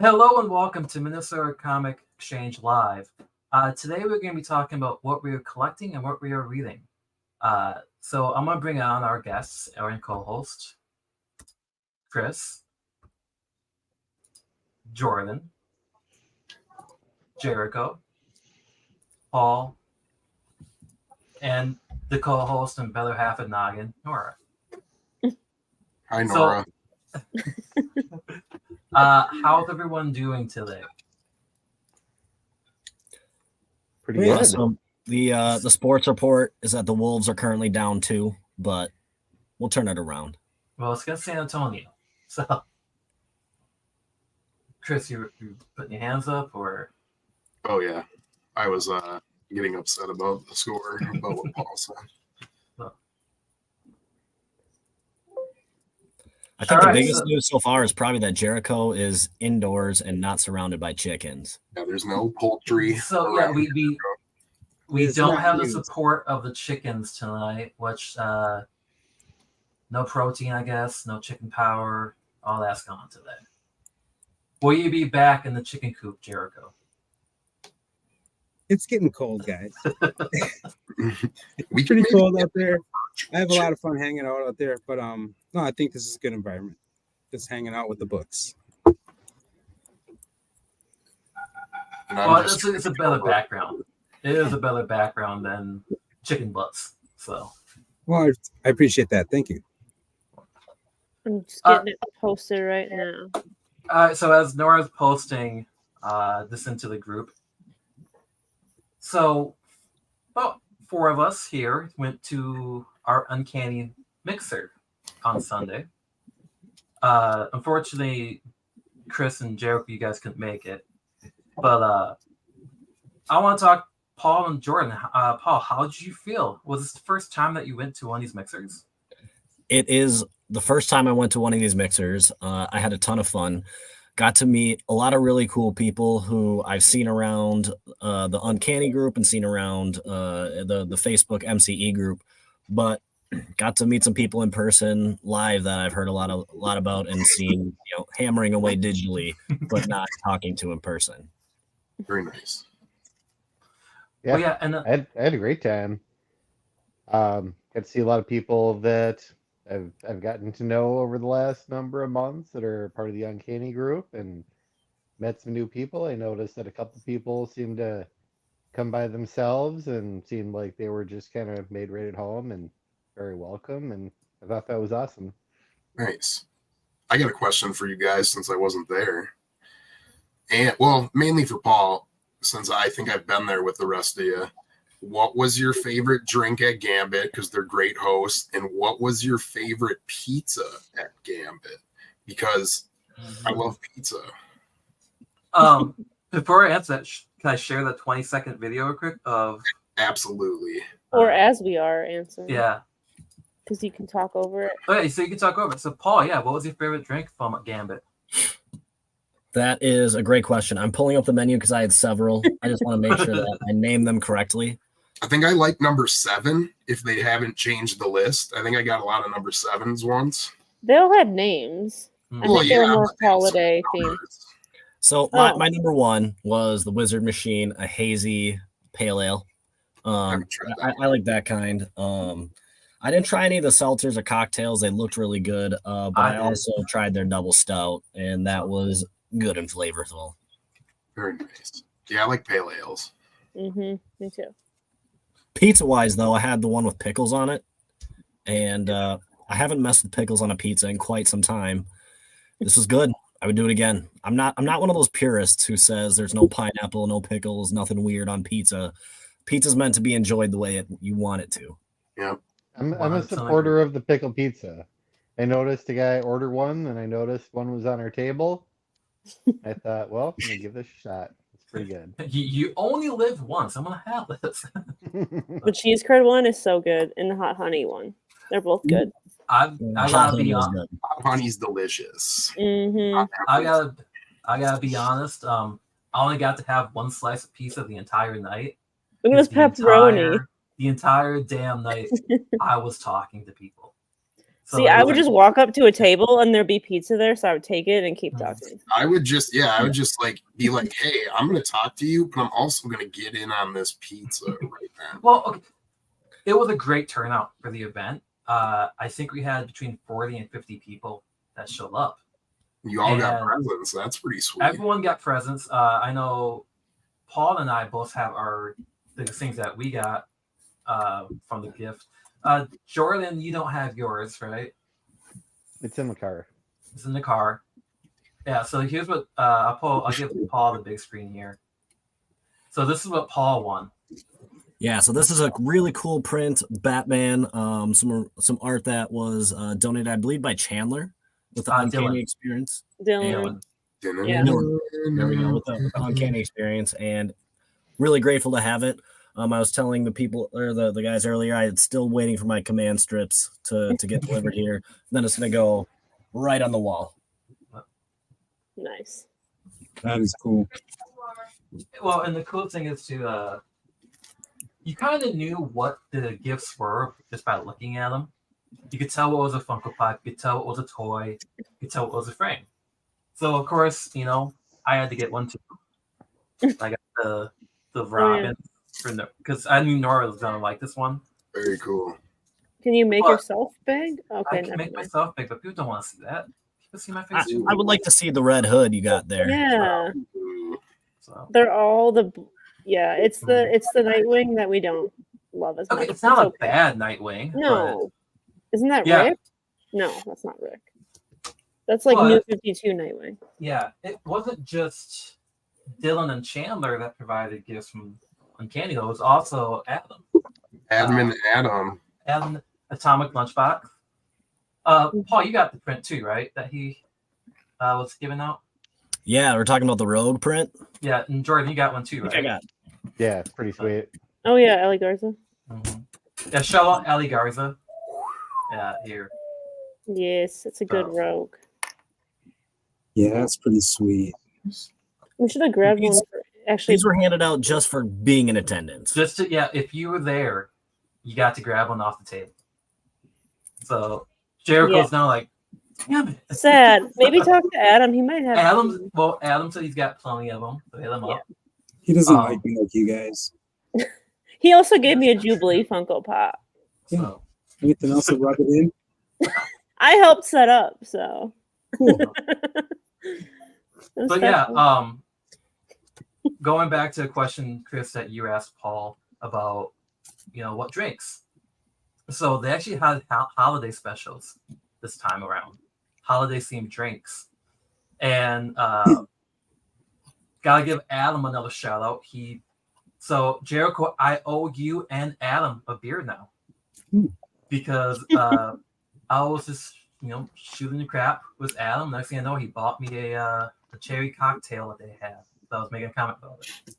Hello and welcome to Minnesota Comic Exchange Live. Today we're going to be talking about what we are collecting and what we are reading. So I'm going to bring on our guests, our co-host, Chris, Jordan, Jericho, Paul, and the co-host and better half of Noggin, Nora. Hi, Nora. How's everyone doing today? Pretty good. Awesome. The sports report is that the Wolves are currently down 2, but we'll turn it around. Well, it's against San Antonio. So, Chris, you putting your hands up, or? Oh yeah, I was getting upset about the score, about what Paul said. I think the biggest news so far is probably that Jericho is indoors and not surrounded by chickens. Yeah, there's no poultry. So yeah, we don't have the support of the chickens tonight, which no protein, I guess, no chicken power, all that's gone today. Will you be back in the chicken coop, Jericho? It's getting cold, guys. It's pretty cold out there. I have a lot of fun hanging out there, but no, I think this is a good environment. Just hanging out with the books. Well, it's a better background. It is a better background than chicken butts. So, well, I appreciate that. Thank you. I'm just getting it posted right now. All right. So as Nora's posting this into the group, so about 4 of us here went to our Uncanny Mixer on Sunday. Unfortunately, Chris and Jericho, you guys couldn't make it. But I want to talk Paul and Jordan. Paul, how did you feel? Was this the first time that you went to one of these mixers? It is the first time I went to one of these mixers. I had a ton of fun. Got to meet a lot of really cool people who I've seen around the Uncanny group and seen around the Facebook MCE group, but got to meet some people in person live that I've heard a lot about and seen, hammering away digitally, but not talking to in person. Very nice. Yeah, well, yeah, and I had a great time. Got to see a lot of people that I've gotten to know over the last number of months that are part of the Uncanny group, and met some new people. I noticed that a couple people seemed to come by themselves and seemed like they were just kind of made right at home and very welcome, and I thought that was awesome. Nice. I got a question for you guys since I wasn't there. And well, mainly for Paul, since I think I've been there with the rest of you. What was your favorite drink at Gambit? Because they're great hosts. And what was your favorite pizza at Gambit? Because I love pizza. Before I answer that, can I share the 20-second video real quick of? Absolutely. Or as we are answering. Yeah. Because you can talk over it. Okay, so you can talk over it. So Paul, what was your favorite drink from Gambit? That is a great question. I'm pulling up the menu because I had several. I just want to make sure that I name them correctly. I think I like number 7 if they haven't changed the list. I think I got a lot of number 7s once. They all had names. I think they were more holiday themed. So my number 1 was the Wizard Machine, a hazy pale ale. I like that kind. I didn't try any of the seltzers or cocktails. They looked really good. But I also tried their double stout, and that was good and flavorful. Very nice. Yeah, I like pale ales. Me too. Pizza wise, though, I had the one with pickles on it, and I haven't messed with pickles on a pizza in quite some time. This was good. I would do it again. I'm not one of those purists who says there's no pineapple, no pickles, nothing weird on pizza. Pizza's meant to be enjoyed the way you want it to. Yeah, I'm a supporter of the pickle pizza. I noticed a guy order one, and I noticed one was on our table. I thought, well, I'm gonna give this a shot. It's pretty good. You only live once. I'm gonna have this. The cheese curd one is so good, and the hot honey one. They're both good. I gotta be honest. Hot honey's delicious. I gotta be honest. I only got to have one slice of pizza the entire night. It was pepperoni. The entire damn night, I was talking to people. See, I would just walk up to a table and there'd be pizza there, so I would take it and keep talking. I would just like be like, hey, I'm gonna talk to you, but I'm also gonna get in on this pizza right now. Well, okay. It was a great turnout for the event. I think we had between 40 and 50 people that showed up. You all got presents. That's pretty sweet. Everyone got presents. I know Paul and I both have the things that we got from the gift. Jordan, you don't have yours, right? It's in the car. It's in the car. Yeah, so here's what I'll give Paul the big screen here. So this is what Paul won. Yeah, so this is a really cool print, Batman. Some art that was donated, I believe, by Chandler with the Uncanny Experience. Dylan. Yeah. There we go, with the Uncanny Experience, and really grateful to have it. I was telling the people or the guys earlier, I was still waiting for my command strips to get delivered here. Then it's gonna go right on the wall. Nice. That is cool. Well, and the cool thing is to you kind of knew what the gifts were just by looking at them. You could tell what was a Funko Pop, you could tell what was a toy, you could tell what was a frame. So of course, I had to get one too. I got the Robin because I knew Nora was gonna like this one. Very cool. Can you make yourself big? Okay, I can make myself big, but people don't want to see that. People see my face. I would like to see the red hood you got there. Yeah. So. They're all it's the Nightwing that we don't love as much. Okay, it's not a bad Nightwing. No. Isn't that Yeah. Rick? No, that's not Rick. That's like New 52 Nightwing. Yeah, it wasn't just Dylan and Chandler that provided gifts from Uncanny, though. It was also Adam. Adam. Adam, Atomic Lunchbox. Paul, you got the print too, right? That he was giving out? Yeah, we're talking about the Rogue print. Yeah, and Jordan, you got one too, right? I got. Yeah, it's pretty sweet. Oh, yeah, Ellie Garza. Mm-hmm. Yeah, shout out Ellie Garza. Yeah, here. Yes, it's a good Rogue. Yeah, that's pretty sweet. We should have grabbed one. Actually, these were handed out just for being in attendance. If you were there, you got to grab one off the table. So Jericho's now like, damn it. Sad. Maybe talk to Adam. He might have. Adam said he's got plenty of them. So hit him up. He doesn't like me like you guys. He also gave me a Jubilee Funko Pop. Yeah. So. Anything else to rub it in? I helped set up, so. Cool. But yeah, going back to a question, Chris, that you asked Paul about, what drinks. So they actually had holiday specials this time around, holiday themed drinks, and gotta give Adam another shout out. So Jericho, I owe you and Adam a beer now because I was just shooting the crap with Adam. Next thing I know, he bought me a cherry cocktail that they had. So I was making a comment about it.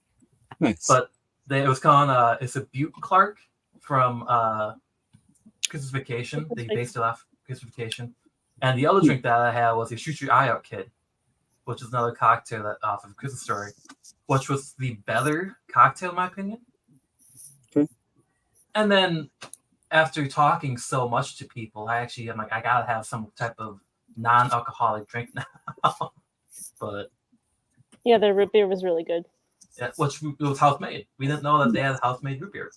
Nice. But it was called it's a Butte Clark from Christmas Vacation. They based it off Christmas Vacation. And the other drink that I had was a Shoot Your Eye Out Kid, which is another cocktail that off of Christmas Story, which was the better cocktail in my opinion. Okay. And then after talking so much to people, I'm like, I gotta have some type of non-alcoholic drink now. But yeah, their root beer was really good. Yeah, which was house made. We didn't know that they had house made root beer.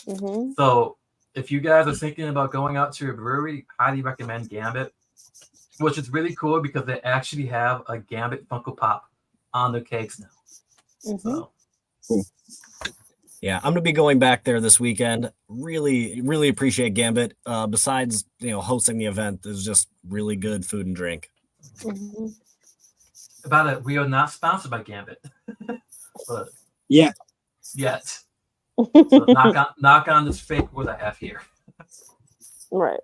Mm-hmm. So if you guys are thinking about going out to a brewery, highly recommend Gambit, which is really cool because they actually have a Gambit Funko Pop on their cakes now. Mm-hmm. So cool. Yeah, I'm gonna be going back there this weekend. Really, really appreciate Gambit. Besides, hosting the event, there's just really good food and drink. Mm-hmm. About it, we are not sponsored by Gambit, but yet. So knock on this fake wood I have here. Right.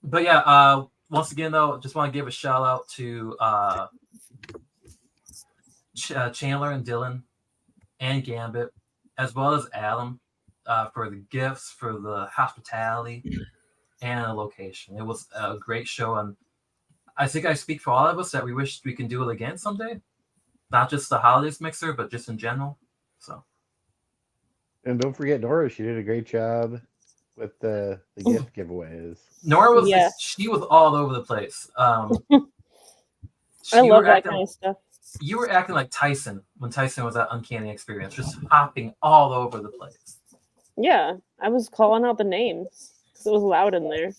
But yeah, once again though, just want to give a shout out to Chandler and Dylan and Gambit, as well as Adam, for the gifts, for the hospitality, and the location. It was a great show, and I think I speak for all of us that we wish we can do it again someday. Not just the holidays mixer, but just in general. So. And don't forget Nora, she did a great job with the gift giveaways. Nora was Yeah. she was all over the place. I You love were that acting, kind of stuff. you were acting like Tyson when Tyson was at Uncanny Experience, just hopping all over the place. Yeah, I was calling out the names because it was loud in there.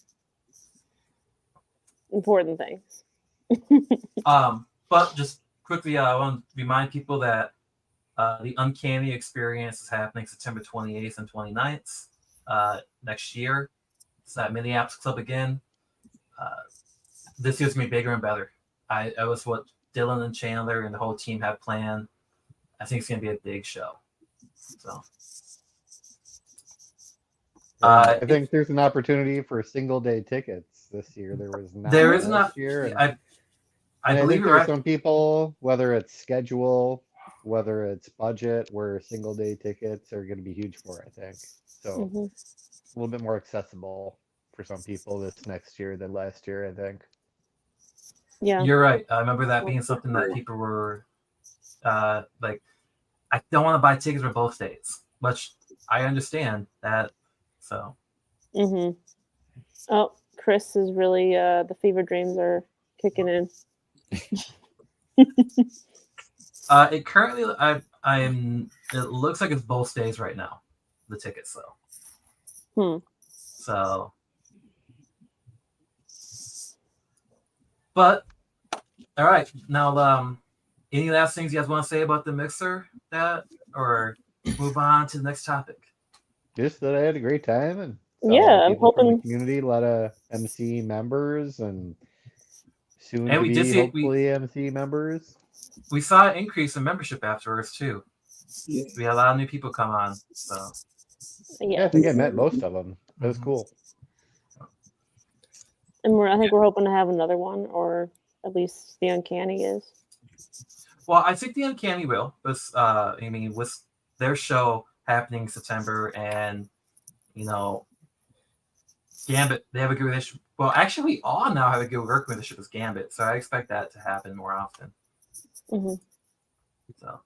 Important things. But just quickly, I want to remind people that the Uncanny Experience is happening September 28th and 29th next year. It's at Minneapolis Club again. This year's going to be bigger and better. I was what Dylan and Chandler and the whole team have planned. I think it's going to be a big show. So, I think there's an opportunity for single day tickets this year. There was not there is last not. year. And I I believe think you're there's right. some people, whether it's schedule, whether it's budget, where single day tickets are going to be huge for, I think. So Hmm. a little bit more accessible for some people this next year than last year, I think. Yeah. You're right. I remember that being something that people were like, I don't want to buy tickets for both dates, which I understand that. So, Hmm. Oh, Chris is really the fever dreams are kicking in. it currently, I am. It looks like it's both days right now. The tickets, though. Hmm. So, but all right. Now, any last things you guys want to say about the mixer, or move on to the next topic? Just that I had a great time and saw a Yeah, lot of I'm people from the hoping. community, a lot of MC members, and soon And to we did be see hopefully MC members. we saw an increase in membership afterwards too. Yeah. We had a lot of new people come on. So Yeah, I Yeah, think I met most of them. It was cool. and I think we're hoping to have another one, or at least the Uncanny is. well, I think the Uncanny will. Was I mean, with their show happening in September, and you know, Gambit, they have a good relationship. Well, actually, we all now have a good working relationship with Gambit, so I expect that to happen more often. Hmm. So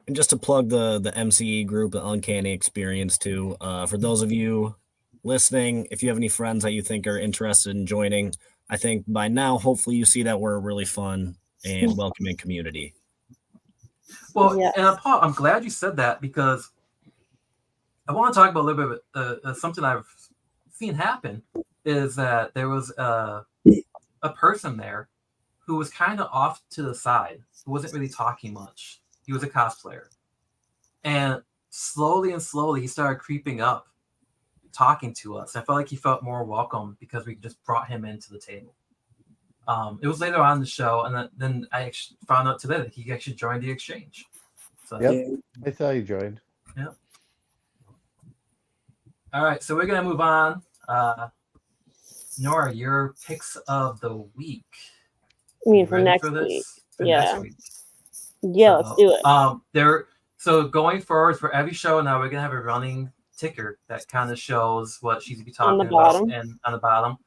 And just to plug the MCE group, the Uncanny Experience too. For those of you listening, if you have any friends that you think are interested in joining, I think by now, hopefully you see that we're a really fun and welcoming community. well, Yes. and Paul, I'm glad you said that because I want to talk about a little bit of something I've seen happen is that there was a person there who was kind of off to the side, who wasn't really talking much. He was a cosplayer. And slowly he started creeping up, talking to us. I felt like he felt more welcome because we just brought him into the table. It was later on in the show, and then I actually found out today that he actually joined the exchange. So, Yep, I saw you joined. yeah. All right, so we're gonna move on. Nora, your picks of the week. I mean, You for ready next for this? week. For Yeah. next week. Yeah, let's do it. So going forward for every show now, we're gonna have a running ticker that kind of shows what she's be On the talking about bottom. and on the bottom,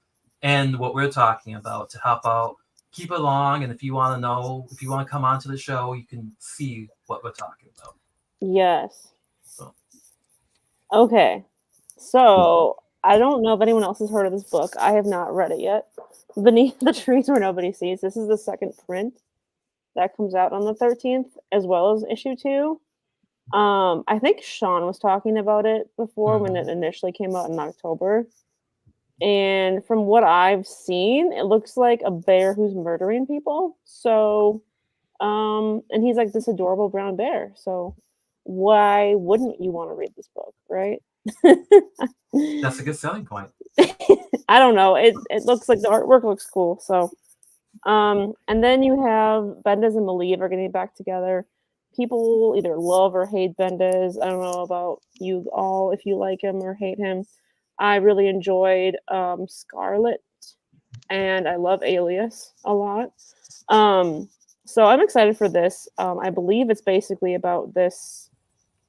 and what we're talking about to help out. Keep along, and if you want to come on to the show, you can see what we're talking about. Yes. So. Okay. So I don't know if anyone else has heard of this book. I have not read it yet. Beneath the Trees Where Nobody Sees. This is the second print that comes out on the 13th, as well as issue 2. I think Sean was talking about it before when it initially came out in October. And from what I've seen, it looks like a bear who's murdering people. So, and he's like this adorable brown bear. So why wouldn't you want to read this book, right? That's a good selling point. I don't know. It looks like the artwork looks cool. So, and then you have Bendis and Malieve are getting back together. People either love or hate Bendis. I don't know about you all if you like him or hate him. I really enjoyed Scarlet, and I love Alias a lot. So I'm excited for this. I believe it's basically about this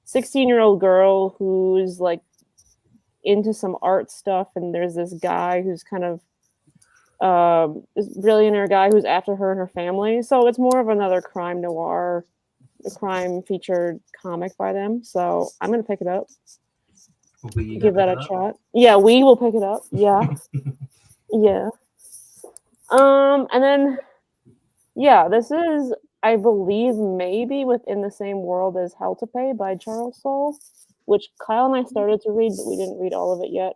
16-year-old girl who's like into some art stuff, and there's this guy who's kind of this billionaire guy who's after her and her family. So it's more of another crime noir, a crime featured comic by them. So I'm gonna pick it up. We give that pick a it up? shot. Yeah, we will pick it up. Yeah, yeah. And then yeah, this is, I believe, maybe within the same world as Hell to Pay by Charles Soule, which Kyle and I started to read, but we didn't read all of it yet.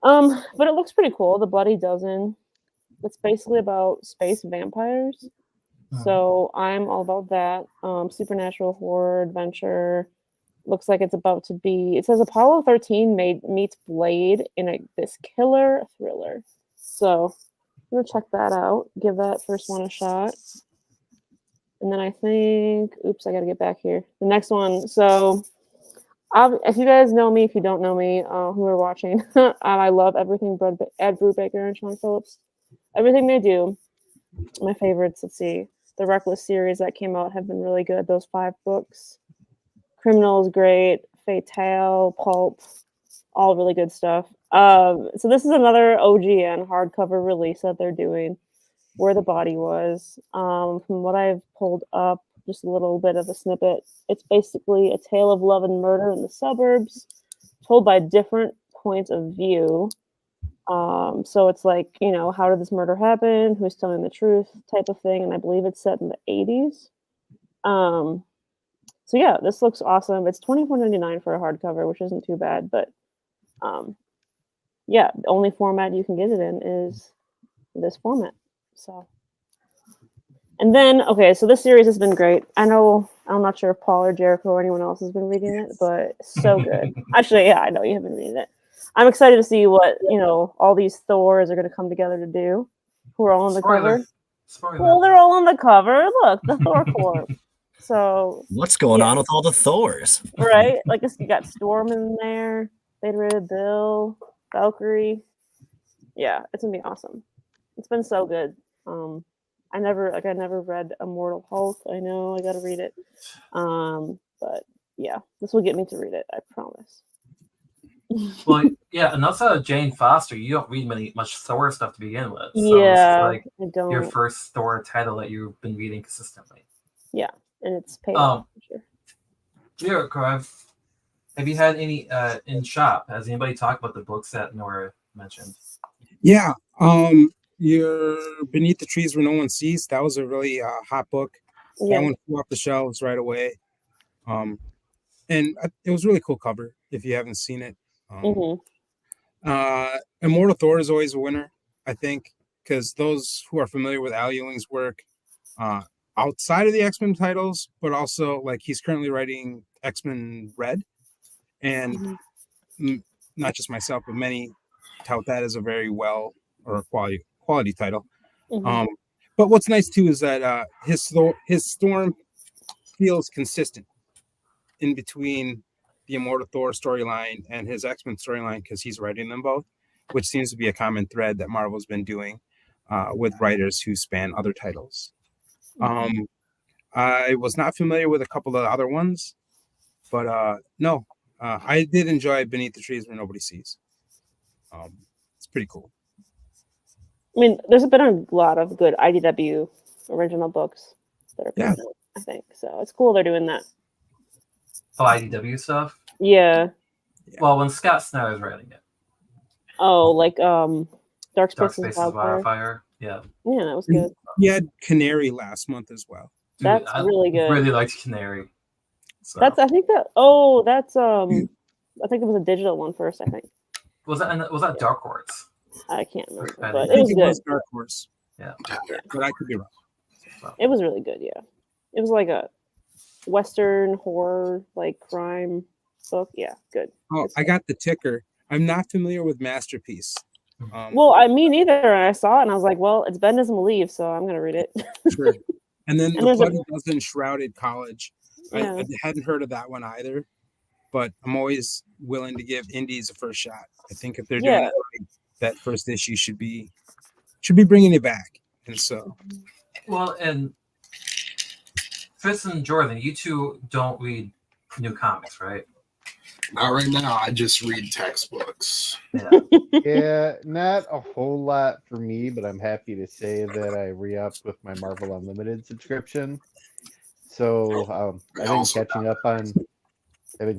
But it looks pretty cool. The Bloody Dozen. It's basically about space vampires. So I'm all about that. Supernatural horror adventure. Looks like it's about to be. It says Apollo 13 meets Blade in this killer thriller. So I'm gonna check that out. Give that first one a shot. And then I think, oops, I gotta get back here. The next one. So if you guys know me, if you don't know me, who are watching, I love everything Ed Brubaker and Sean Phillips. Everything they do. My favorites, let's see. The Reckless series that came out have been really good. Those 5 books. Criminal is great. Fatale, Pulp, all really good stuff. So this is another OGN hardcover release that they're doing. Where the Body Was. From what I've pulled up, just a little bit of a snippet. It's basically a tale of love and murder in the suburbs, told by different points of view. So it's like, how did this murder happen? Who's telling the truth type of thing. And I believe it's set in the 80s. So yeah, this looks awesome. It's $24.99 for a hardcover, which isn't too bad. But yeah, the only format you can get it in is this format. So, and then, okay, so this series has been great. I'm not sure if Paul or Jericho or anyone else has been reading it, but so good. Actually, yeah, I know you have been reading it. I'm excited to see what, all these Thors are going to come together to do, who are all on the cover. Well, they're all on the cover. Look, the Thor Corps. So what's going on with all the Thors? Right? Like you got Storm in there, Beta Ray Bill, Valkyrie. Yeah, it's gonna be awesome. It's been so good. I never read Immortal Hulk. I know I gotta read it. But yeah, this will get me to read it, I promise. Well, yeah, and also Jane Foster, you don't read much Thor stuff to begin with. So Yeah, this is I don't. your first Thor title that you've been reading consistently. Yeah, and it's paid off for sure. Jericho, have you had any in shop? Has anybody talked about the books that Nora mentioned? Yeah. Your Beneath the Trees Where No One Sees. That was a really hot book. Yeah. That one flew off the shelves right away. And it was a really cool cover if you haven't seen it. Immortal Thor is always a winner, I think, because those who are familiar with Al Ewing's work, outside of the X-Men titles, but also like he's currently writing X-Men Red, and not just myself, but many tout that as a very well or quality title. But what's nice too is that his Storm feels consistent in between the Immortal Thor storyline and his X-Men storyline because he's writing them both, which seems to be a common thread that Marvel's been doing with writers who span other titles. I was not familiar with a couple of other ones, but no, I did enjoy Beneath the Trees Where Nobody Sees. It's pretty cool. I mean, there's been a lot of good IDW original books that are coming out, I think. So it's cool they're doing that. Oh, IDW stuff? Yeah. Well, when Scott Snyder was writing it. Oh, like Dark Spaces Wildfire. Yeah. Yeah, that was good. He had Canary last month as well. Dude, that's really good. I really liked Canary. So. I think it was a digital one first, I think. Was that Dark Horse? I can't remember, I but I it was think good. was Dark Horse. Yeah. But I could be wrong. So. It was really good, yeah. It was like a Western horror, like crime book. Yeah, good. Oh, I got the ticker. I'm not familiar with Masterpiece. Well, me neither. And I saw it and I was like, well, it's Bendis and Malieve, so I'm going to read it. Sure. And then The Bloody Dozen Shrouded College. Yeah. I hadn't heard of that one either, but I'm always willing to give indies a first shot. I think if they're doing it right, that first issue should be bringing it back. And so. Well, and Fitz and Jordan, you two don't read new comics, right? Not right now. I just read textbooks. Yeah. Yeah, not a whole lot for me, but I'm happy to say that I re-upped with my Marvel Unlimited subscription. So I've been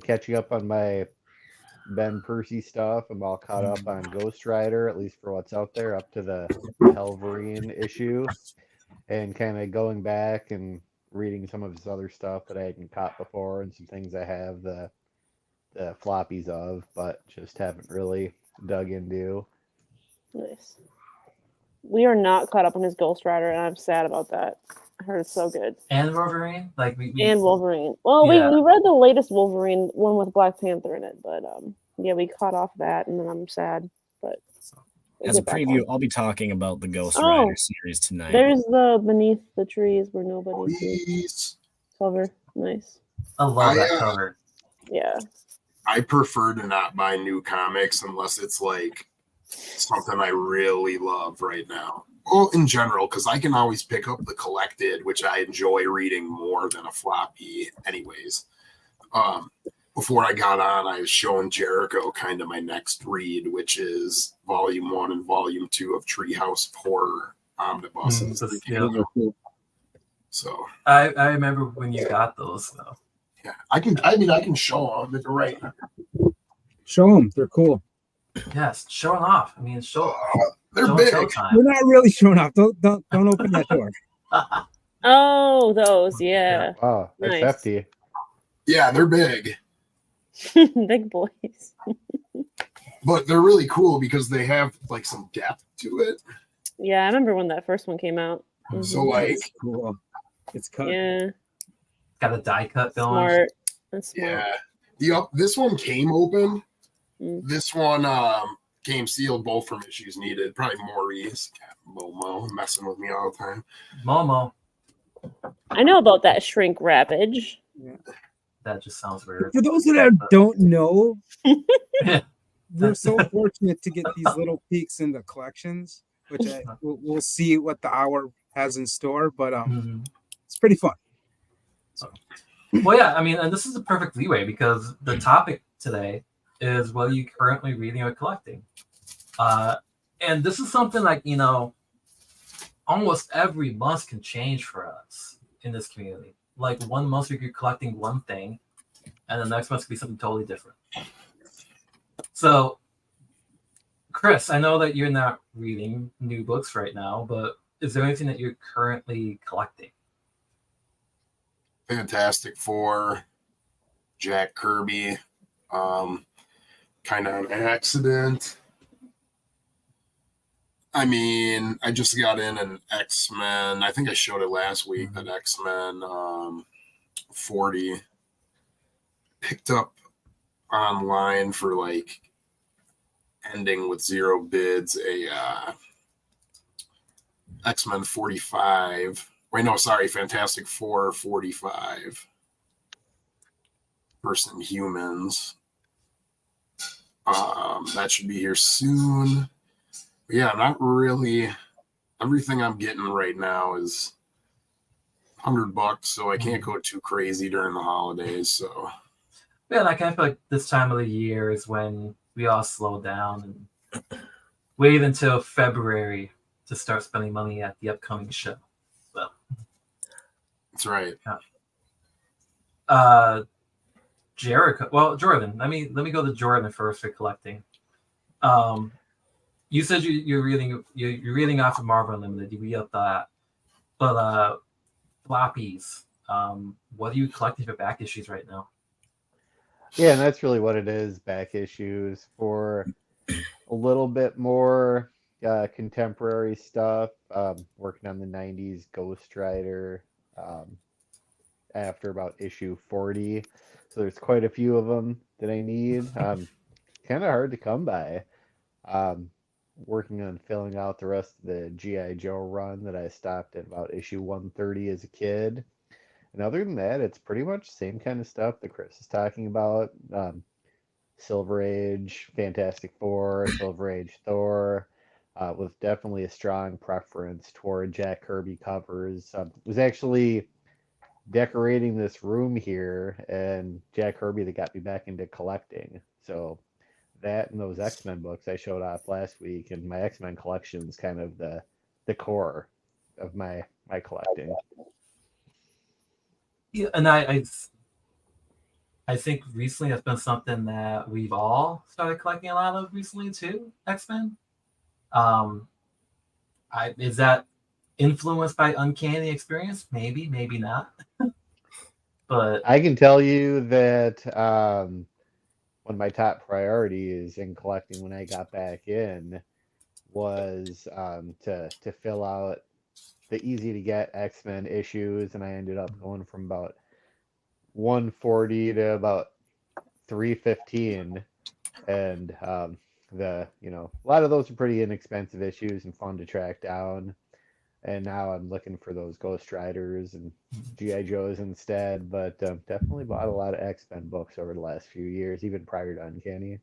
catching up on my Ben Percy stuff. I'm all caught up on Ghost Rider, at least for what's out there, up to the Helverine issue, and kind of going back and reading some of his other stuff that I hadn't caught before, and some things I have the floppies of, but just haven't really dug into. Nice. We are not caught up on his Ghost Rider, and I'm sad about that. I heard it's so good. And Wolverine, like And Wolverine. Well, Yeah. we read the latest Wolverine one with Black Panther in it, but yeah, we caught off that, and then I'm sad. But we'll As a get back preview, on. I'll be talking about the Ghost Oh, Rider series tonight. There's the Beneath the Trees Where Nobody Sees Please. cover. Nice. I love that I, cover. Yeah. I prefer to not buy new comics unless it's like something I really love right now. Well, in general, because I can always pick up the collected, which I enjoy reading more than a floppy, anyways. Before I got on, I was showing Jericho kind of my next read, which is Volume 1 and Volume 2 of Treehouse of Horror omnibuses. Yeah. So I remember when you got those though. yeah, I can show them. They're right. Show them. They're cool. Yes, showing off. I mean, They're showing big. showtime. We're not really showing off. Don't open that door. Oh, those. Yeah. Oh, that's Nice. hefty. Yeah, they're big, Big boys. but they're really cool because they have like some depth to it. Yeah, I remember when that first one came out. So like, It's cool. It's cut. Yeah. Got a die cut going. Smart. That's smart. yeah, this one came open. Mm. This one came sealed, both from issues needed. Probably Maurice, Momo, messing with me all the time. Momo. I know about that shrink wrappage. That just sounds weird. For those that don't know, Yeah. we're so fortunate to get these little peeks into collections, which we'll see what the hour has in store. But Mhm. it's pretty fun. Well, yeah, I mean, and this is a perfect leeway because the topic today is what are you currently reading or collecting? And this is something like, almost every month can change for us in this community. Like 1 month you're collecting one thing, and the next month could be something totally different. So, Chris, I know that you're not reading new books right now, but is there anything that you're currently collecting? Fantastic Four, Jack Kirby, kind of an accident. I mean, I just got in an X-Men. I think I showed it last week. That X-Men 40 picked up online for like ending with 0 bids. A X-Men 45. Wait, no, sorry, Fantastic Four 45. First Inhumans. That should be here soon. But yeah, not really. Everything I'm getting right now is $100, so I can't go too crazy during the holidays. So Yeah, I kind of feel like this time of the year is when we all slow down and wait until February to start spending money at the upcoming show. So, that's right. Jericho. Well, Jordan. Let me go to Jordan first for collecting. You said you're reading off of Marvel Unlimited. You read up that, but floppies. What are you collecting for back issues right now? Yeah, and that's really what it is, back issues for a little bit more contemporary stuff. Working on the 90s Ghost Rider after about issue 40. So there's quite a few of them that I need. Kind of hard to come by. Working on filling out the rest of the G.I. Joe run that I stopped at about issue 130 as a kid. And other than that, it's pretty much the same kind of stuff that Chris is talking about. Silver Age, Fantastic Four, Silver Age Thor, with definitely a strong preference toward Jack Kirby covers. Was actually decorating this room here, and Jack Kirby that got me back into collecting. So that and those X-Men books I showed off last week, and my X-Men collection is kind of the core of my collecting. Yeah, and I I think recently that's been something that we've all started collecting a lot of recently too. X-Men. Is that influenced by Uncanny Experience? Maybe, maybe not. But I can tell you that one of my top priorities in collecting when I got back in was to fill out the easy to get X-Men issues, and I ended up going from about 140 to about 315, and a lot of those are pretty inexpensive issues and fun to track down. And now I'm looking for those Ghost Riders and GI Joes instead, but definitely bought a lot of X-Men books over the last few years, even prior to Uncanny.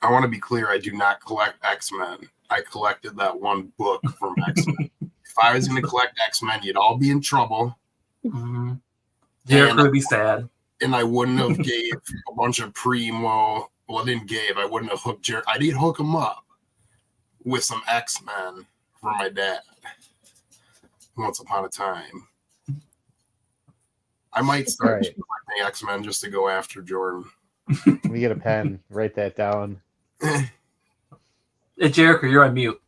I want to be clear. I do not collect X-Men. I collected that one book from X-Men. If I was going to collect X-Men, you'd all be in trouble. Derek would be sad. And I wouldn't have gave a bunch of primo. Well, I didn't give. I wouldn't have hooked Jared. I did hook him up with some X-Men for my dad. Once upon a time. I might start collecting X-Men just to go after Jordan. Let me get a pen. Write that down. Hey, Jericho, you're on mute.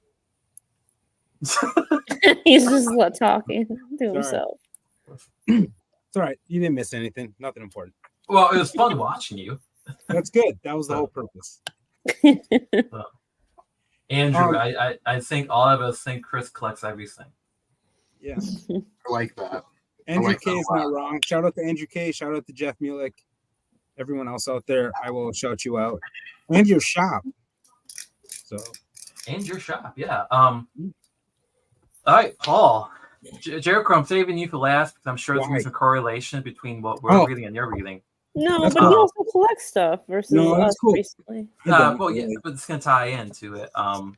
He's just talking to himself. It's all right. You didn't miss anything. Nothing important. Well, it was fun watching you. That's good. That was the whole purpose. Andrew, I think all of us think Chris collects everything. Yeah. I like that. Andrew like K that is a lot. not wrong. Shout out to Andrew K. Shout out to Jeff Mulick. Everyone else out there, I will shout you out. And your shop. So. And your shop, yeah. All right, Paul. Jericho, I'm saving you for last because I'm sure there's going to be some correlation between what we're reading and you're reading. No, but he also collects stuff versus us recently. Well, yeah, but it's going to tie into it. Paul,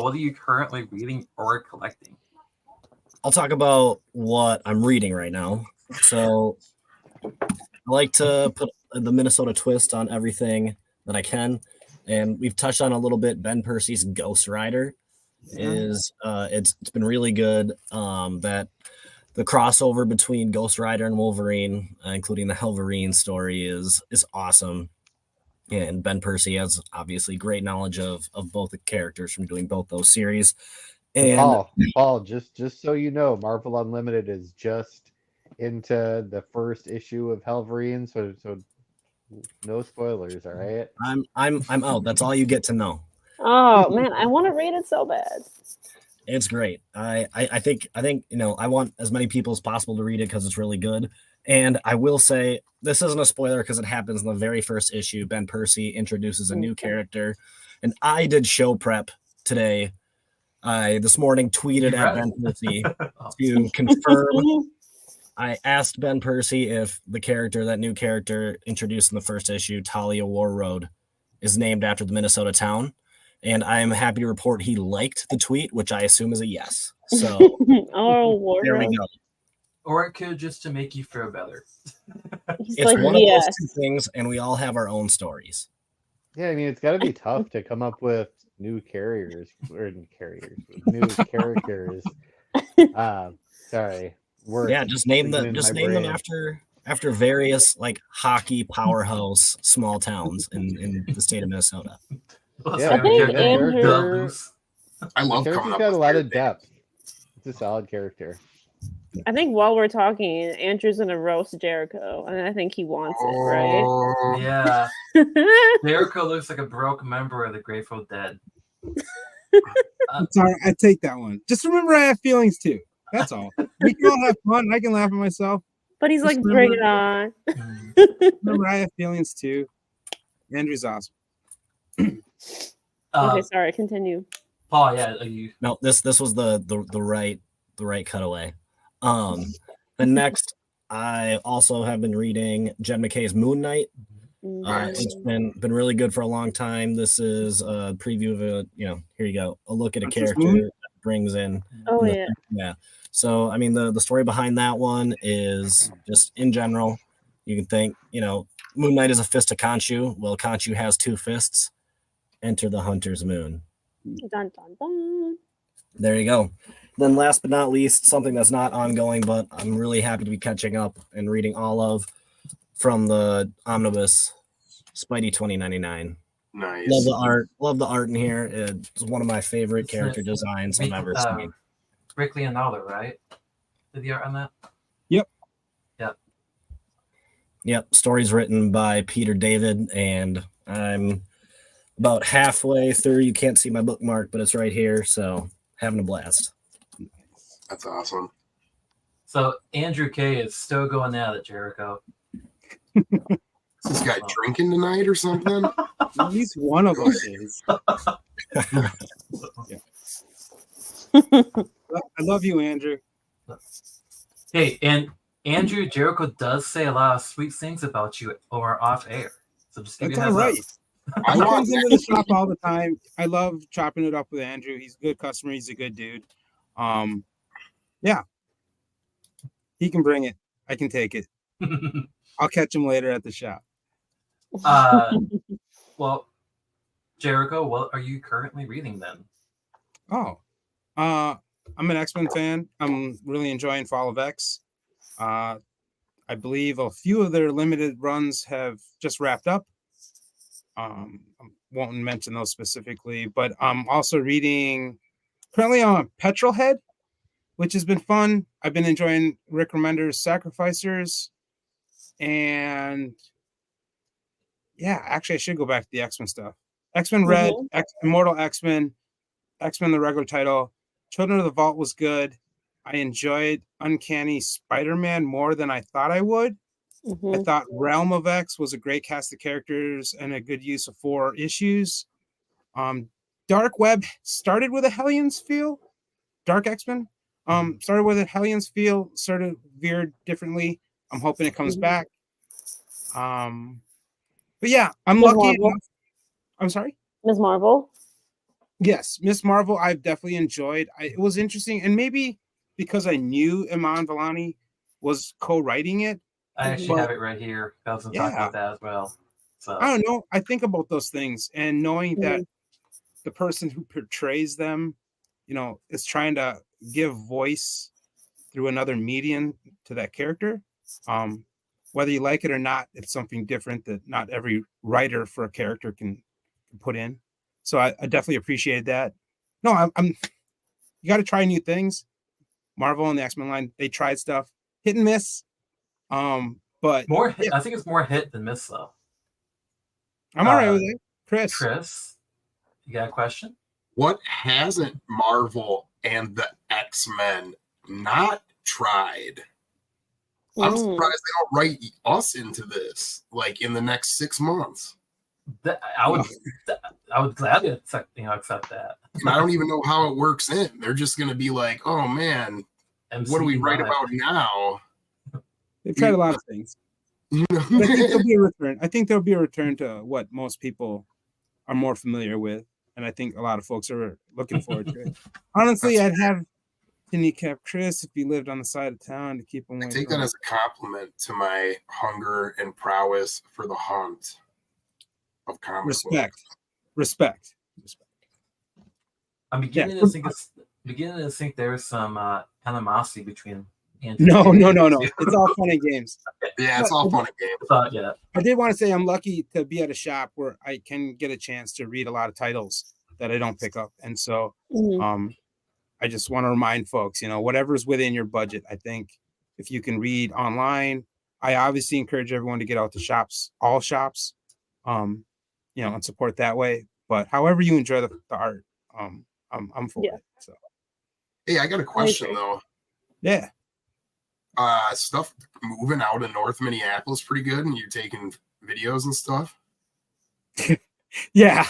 what are you currently reading or collecting? I'll talk about what I'm reading right now. So I like to put the Minnesota twist on everything that I can. And we've touched on a little bit Ben Percy's Ghost Rider is it's been really good. That the crossover between Ghost Rider and Wolverine, including the Helverine story, is awesome. And Ben Percy has obviously great knowledge of both the characters from doing both those series. And Paul, just so you know, Marvel Unlimited is just into the first issue of Helverine, so no spoilers, all right? I'm out. That's all you get to know. Oh man, I want to read it so bad. It's great. I think I want as many people as possible to read it because it's really good. And I will say this isn't a spoiler because it happens in the very first issue. Ben Percy introduces a new character, and I did show prep today. I this morning tweeted at Ben Percy to confirm. I asked Ben Percy if that new character introduced in the first issue, Talia Warroad, is named after the Minnesota town. And I am happy to report he liked the tweet, which I assume is a yes. So there we go. Or it could just to make you feel better. It's like, one of those two things, and we all have our own stories. Yeah, I mean, it's got to be tough to come up with new characters. Sorry. Yeah, just name them after various like hockey powerhouse small towns in the state of Minnesota. Yeah, I love coming up. Got a lot of depth. It's a solid character. I think while we're talking, Andrew's gonna roast Jericho, and I think he wants it, right? Yeah. Jericho looks like a broke member of the Grateful Dead. Sorry, I take that one. Just remember, I have feelings too. That's all. We can all have fun. I can laugh at myself. But he's like, bring it on. Remember, I have feelings too. Andrew's awesome. Okay, sorry. Continue. Paul, yeah, No, this was the right cutaway. The next, I also have been reading Jen McKay's Moon Knight. It's been really good for a long time. This is a preview of here you go, a look at a character that brings in. Oh yeah. Yeah. So I mean the story behind that one is just in general, you can think, Moon Knight is a fist of Khonshu. Well, Khonshu has two fists. Enter the Hunter's Moon. Dun, dun, dun. There you go. Then last but not least, something that's not ongoing, but I'm really happy to be catching up and reading all of from the Omnibus Spidey 2099. Nice. Love the art. Love the art in here. It's one of my favorite Isn't character it designs I've ever seen. Rick Leonardo, right? Did the art on that? Yep. Yep. Yep. Stories written by Peter David, and I'm about halfway through. You can't see my bookmark, but it's right here. So having a blast. That's awesome. So Andrew K is still going at it, Jericho. Is this guy drinking tonight or something? At least one of us is. Yeah. I love you, Andrew. Hey, and Andrew, Jericho does say a lot of sweet things about you or off air. So just give That's you a all heads right. up. He comes into the shop all the time. I love chopping it up with Andrew. He's a good customer. He's a good dude. Yeah. He can bring it. I can take it. I'll catch him later at the shop. Well, Jericho, what are you currently reading then? Oh, I'm an X-Men fan. I'm really enjoying Fall of X. I believe a few of their limited runs have just wrapped up. I won't mention those specifically, but I'm also reading currently on Petrolhead, which has been fun. I've been enjoying Rick Remender's Sacrificers, and yeah, actually, I should go back to the X-Men stuff. X-Men Red, Immortal X-Men, X-Men the regular title. Children of the Vault was good. I enjoyed Uncanny Spider-Man more than I thought I would. I thought Realm of X was a great cast of characters and a good use of 4 issues. Dark Web started with a Hellions feel. Dark X-Men started with a Hellions feel, sort of veered differently. I'm hoping it comes back. But yeah, I'm Ms. lucky. Marvel. I'm sorry? Ms. Marvel. Yes, Miss Marvel, I've definitely enjoyed. It was interesting, and maybe because I knew Iman Vellani was co-writing it. I actually have it right here. I was going to talk about that as well. So I don't know. I think about those things, and knowing that the person who portrays them, is trying to give voice through another medium to that character. Whether you like it or not, it's something different that not every writer for a character can put in. So I definitely appreciated that. No, you got to try new things. Marvel and the X-Men line, they tried stuff, hit and miss. But more hit, I think it's more hit than miss though. I'm all right with it. Chris, you got a question? What hasn't Marvel and the X-Men not tried? I'm surprised they don't write us into this like in the next 6 months. I would gladly accept that. And I don't even know how it works in. They're just going to be like, oh man, MCE what do we write about now? They've tried a lot of things. But I think there'll be a return. I think there'll be a return to what most people are more familiar with, and I think a lot of folks are looking forward to it. Honestly, I'd have to kneecap Chris if he lived on the side of town to keep him away. I take that as a compliment to my hunger and prowess for the hunt of comic Respect. I'm beginning to think there's some animosity between Andrew. No. It's all fun and games. Yeah, it's all fun and games. Yeah. I did want to say I'm lucky to be at a shop where I can get a chance to read a lot of titles that I don't pick up. And so I just want to remind folks, whatever's within your budget, I think if you can read online, I obviously encourage everyone to get out to shops, all shops, and support that way. But however you enjoy the art, I'm for it. So, hey, I got a question though. Yeah. Stuff moving out in North Minneapolis pretty good, and you're taking videos and stuff. Yeah,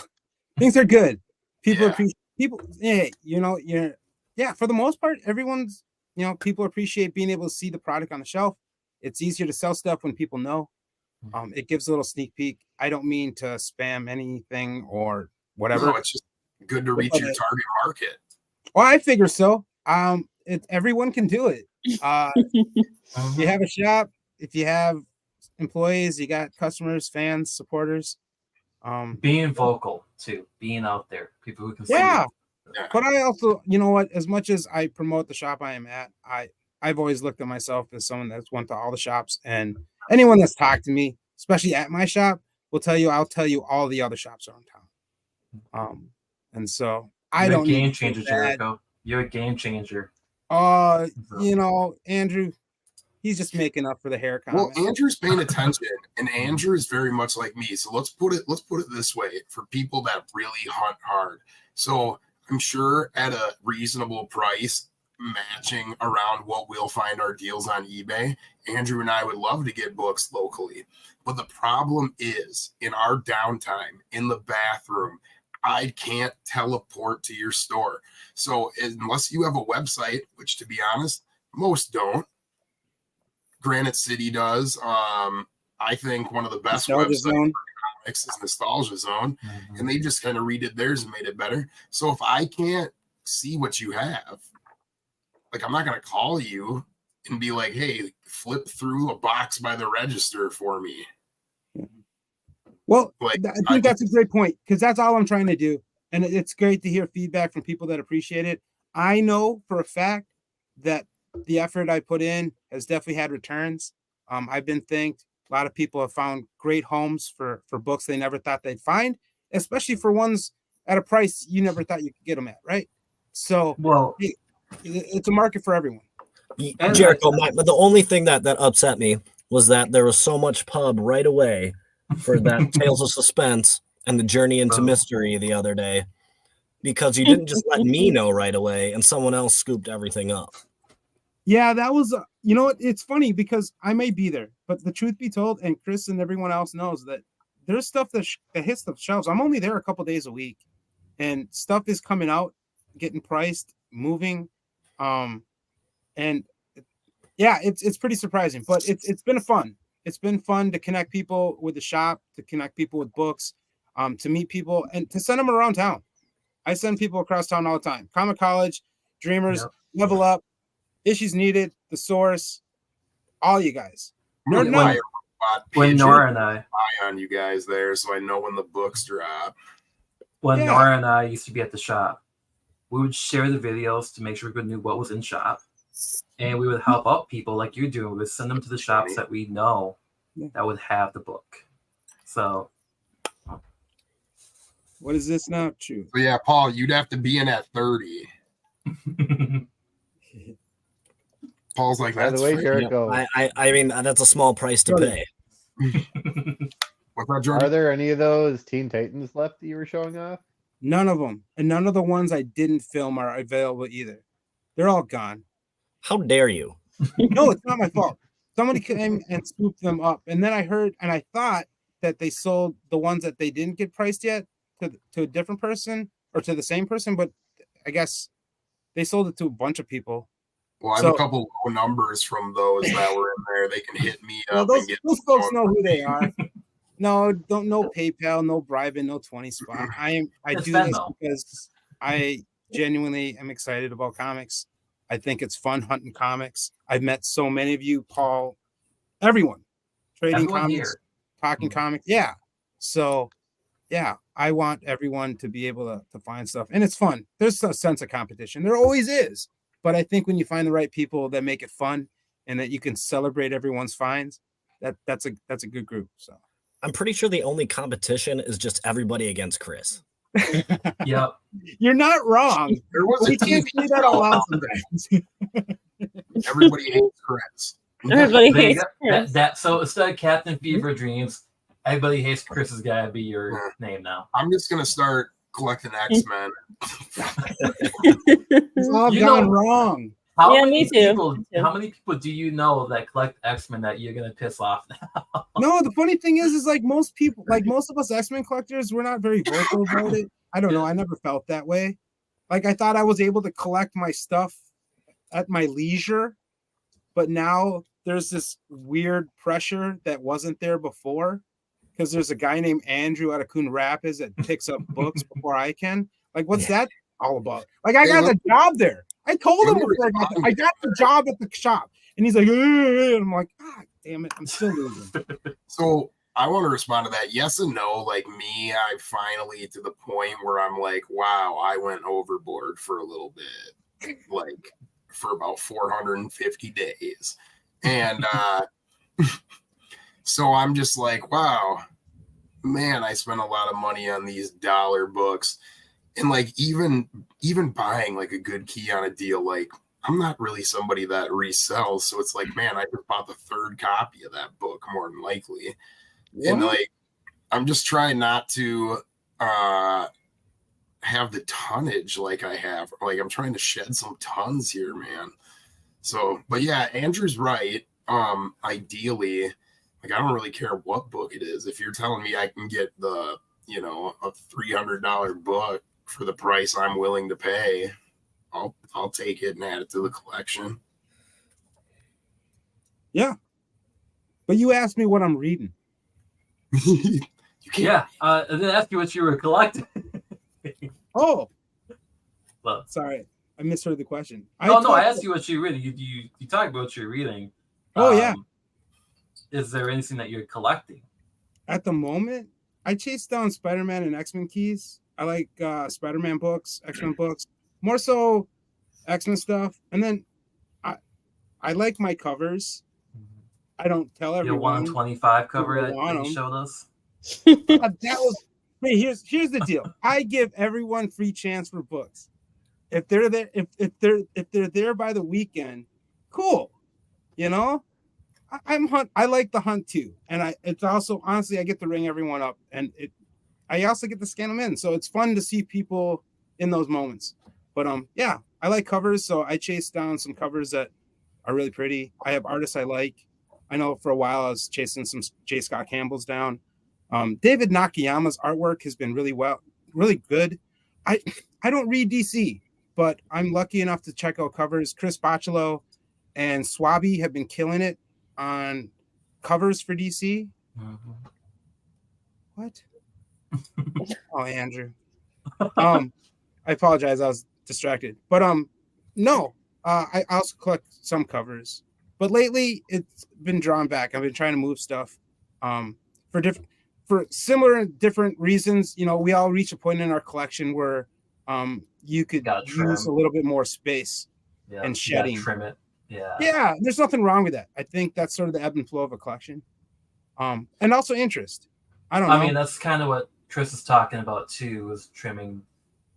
things are good. People appreciate people. Yeah, for the most part, everyone's. People appreciate being able to see the product on the shelf. It's easier to sell stuff when people know. It gives a little sneak peek. I don't mean to spam anything or whatever. No, it's just good to reach your target market. Well, I figure so. Everyone can do it. You have a shop. If you have employees, you got customers, fans, supporters. Being vocal too, being out there, people who can see. Yeah. But I also, as much as I promote the shop I am at, I I've always looked at myself as someone that's went to all the shops, and anyone that's talked to me, especially at my shop, will tell you I'll tell you all the other shops around town. And so I You're a don't need game to feel changer, bad. Jericho. You're a game changer. You know, Andrew, he's just making up for the hair comment. Well, Andrew's paying attention, and Andrew is very much like me. So let's put it this way for people that really hunt hard. So I'm sure at a reasonable price, matching around what we'll find our deals on eBay, Andrew and I would love to get books locally. But the problem is in our downtime in the bathroom, I can't teleport to your store. So unless you have a website, which to be honest, most don't. Granite City does. I think one of the best Nostalgia websites Zone. for comics is Nostalgia Zone, and they just kind of redid theirs and made it better. So if I can't see what you have, like I'm not going to call you and be like, hey, flip through a box by the register for me. Well, Like, I think that's a great point, because that's all I'm trying to do. And it's great to hear feedback from people that appreciate it. I know for a fact that the effort I put in has definitely had returns. I've been thanked. A lot of people have found great homes for books they never thought they'd find, especially for ones at a price you never thought you could get them at, right? So, Well, it's a market for everyone. Jericho, but the only thing that upset me was that there was so much pub right away for that Tales of Suspense and the Journey into Mystery the other day, because you didn't just let me know right away and someone else scooped everything up. Yeah, that was, you know what? It's funny because I may be there, but the truth be told, and Chris and everyone else knows that there's stuff that hits the shelves. I'm only there a couple days a week, and stuff is coming out, getting priced, moving. And yeah, it's pretty surprising, but it's been fun. It's been fun to connect people with the shop, to connect people with books, to meet people, and to send them around town. I send people across town all the time. Comic College, Dreamers, Level Up, Issues Needed, The Source, all you guys. When Nora and I on you guys there, so I know when the books drop. When Nora and I used to be at the shop, we would share the videos to make sure we knew what was in shop, and we would help out people like you're doing. We would send them to the shops that we know that would have the book. So, what is this now? True. So yeah, Paul, you'd have to be in at 30. Paul's like, by the way, Jericho. I mean, that's a small price to pay. What's that, Jordan? Are there any of those Teen Titans left that you were showing off? None of them, and none of the ones I didn't film are available either. They're all gone. How dare you? No, it's not my fault. Somebody came and scooped them up, and then I heard, and I thought that they sold the ones that they didn't get priced yet to a different person or to the same person, but I guess they sold it to a bunch of people. Well, I have a couple low numbers from those that were in there. They can hit me up. Those folks know who they are. No PayPal, no bribing, no 20 spot. I do this because I genuinely am excited about comics. I think it's fun hunting comics. I've met so many of you, Paul, everyone, trading comics, talking comics. Yeah. So, yeah, I want everyone to be able to find stuff. And it's fun. There's a sense of competition. There always is. But I think when you find the right people that make it fun and that you can celebrate everyone's finds, that's a good group. So I'm pretty sure the only competition is just everybody against Chris. Yep. You're not wrong. There was we can't say that out loud sometimes. Everybody hates Chris. Everybody hates Chris. So instead of Captain Fever Dreams, everybody hates Chris has got to be your name now. I'm just gonna start collecting X-Men. It's all gone wrong. Me too. How many people do you know that collect X-Men that you're gonna piss off now? No, the funny thing is like most people, like most of us X-Men collectors, we're not very vocal about it. I don't know. I never felt that way. Like I thought I was able to collect my stuff at my leisure, but now there's this weird pressure that wasn't there before. Because there's a guy named Andrew out of Coon Rapids that picks up books before I can. Like, what's that all about? Like, I got a job there. I told him before I got the job at the shop. And he's like, and I'm like, God damn it, I'm still losing. So I want to respond to that. Yes and no. Like me, I finally to the point where I'm like, wow, I went overboard for a little bit. Like for about 450 days. And so I'm just like, wow, man, I spent a lot of money on these dollar books. And like even buying like a good key on a deal, like I'm not really somebody that resells. So it's like, man, I just bought the third copy of that book more than likely. What? And like I'm just trying not to have the tonnage like I have. Like I'm trying to shed some tons here, man. So, but yeah, Andrew's right. Ideally, like I don't really care what book it is. If you're telling me I can get the, a $300 book for the price I'm willing to pay, I'll take it and add it to the collection. Yeah. But you asked me what I'm reading. Yeah, I didn't ask you what you were collecting. Oh, Well, sorry. I misheard the question. I asked you what you're reading. You talked about what you're reading. Oh, yeah. Is there anything that you're collecting? At the moment, I chase down Spider-Man and X-Men keys. I like Spider-Man books, X-Men books, more so X-Men stuff. And then I like my covers. I don't tell everyone. Your 1 in 25 cover that you showed us. Hey, here's the deal. I give everyone free chance for books. If they're there, if they're there by the weekend, cool. I like the hunt too, and it's also honestly I get to ring everyone up, and I also get to scan them in, so it's fun to see people in those moments. But yeah, I like covers, so I chase down some covers that are really pretty. I have artists I like. I know for a while I was chasing some J. Scott Campbell's down. David Nakayama's artwork has been really good. I don't read DC, but I'm lucky enough to check out covers. Chris Bocciolo and Swaby have been killing it on covers for DC. Mm-hmm. What? Oh, Andrew. I apologize. I was distracted. But no. I also collect some covers. But lately it's been drawn back. I've been trying to move stuff for similar and different reasons. We all reach a point in our collection where you could use a little bit more space and shedding. Trim it. Yeah. Yeah, there's nothing wrong with that. I think that's sort of the ebb and flow of a collection. And also interest. I don't know. I mean, that's kind of what Chris is talking about too, is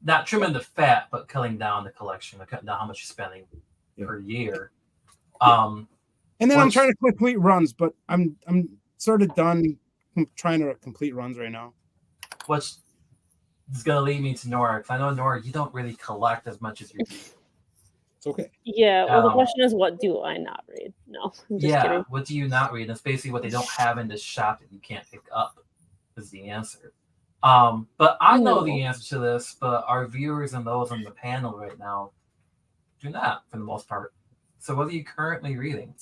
not trimming the fat, but cutting down the collection, cutting down how much you're spending per year. And then I'm trying to complete runs, but I'm sort of done trying to complete runs right now. Which is going to lead me to Nora, because I know, Nora, you don't really collect as much as you do. It's okay. Yeah, well, the question is, what do I not read? No, I'm just kidding. What do you not read? That's basically what they don't have in this shop that you can't pick up is the answer. But I know the answer to this, but our viewers and those on the panel right now do not, for the most part. So what are you currently reading?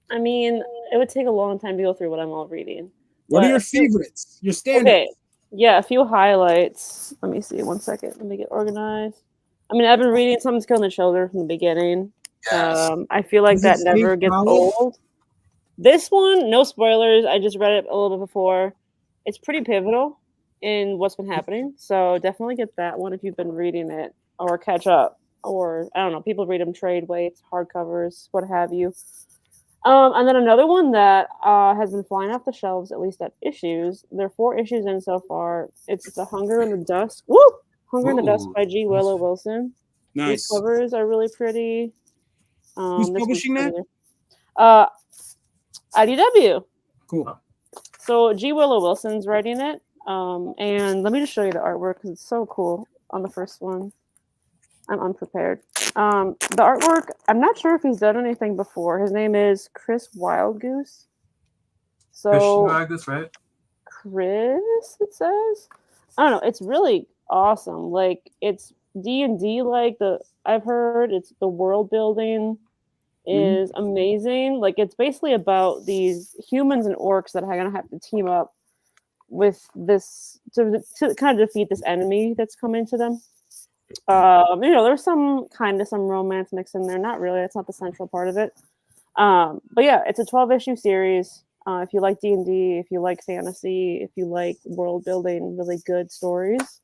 I mean, it would take a long time to go through what I'm all reading. What are your favorites? Your standards? Okay. Yeah, a few highlights. Let me see. 1 second. Let me get organized. I mean, I've been reading Something's Killing the Children from the beginning. Yes. I feel like that never gets old. This one, no spoilers. I just read it a little bit before. It's pretty pivotal in what's been happening. So definitely get that one if you've been reading it, or catch up. Or, I don't know, people read them trade weights, hardcovers, what have you. And then another one that has been flying off the shelves, at least at issues. There are 4 issues in so far. It's The Hunger in the Dusk. Woo! Hunger in the Dusk by G. Willow Wilson. Nice. These covers are really pretty. Who's publishing that? IDW. Cool. So G. Willow Wilson's writing it. And let me just show you the artwork because it's so cool on the first one. I'm unprepared. The artwork, I'm not sure if he's done anything before. His name is Chris Wildgoose. So Christian Wildgoose, right? Chris, it says. I don't know. It's really awesome. Like, it's D&D, I've heard it's the world building is amazing. Like, it's basically about these humans and orcs that are going to have to team up with this to kind of defeat this enemy that's coming to them. There's some romance mixed in there. Not really. That's not the central part of it. But yeah, it's a 12-issue series. If you like D&D, if you like fantasy, if you like world building, really good stories,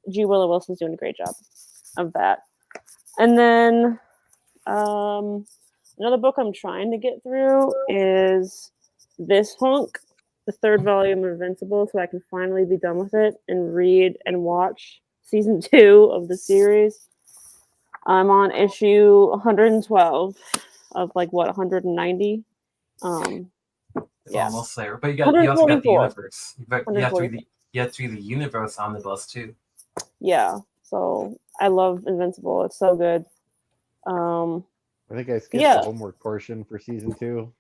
G. Willow Wilson's doing a great job of that. And then Another book I'm trying to get through is this hunk, the third volume of Invincible, so I can finally be done with it and read and watch season 2 of the series. I'm on issue 112 of like what 190. It's Yeah. almost there, but you also got the 144. universe. You have to read the universe omnibus too. Yeah. So I love Invincible. It's so good. I think I skipped Yeah. the homework portion for season 2.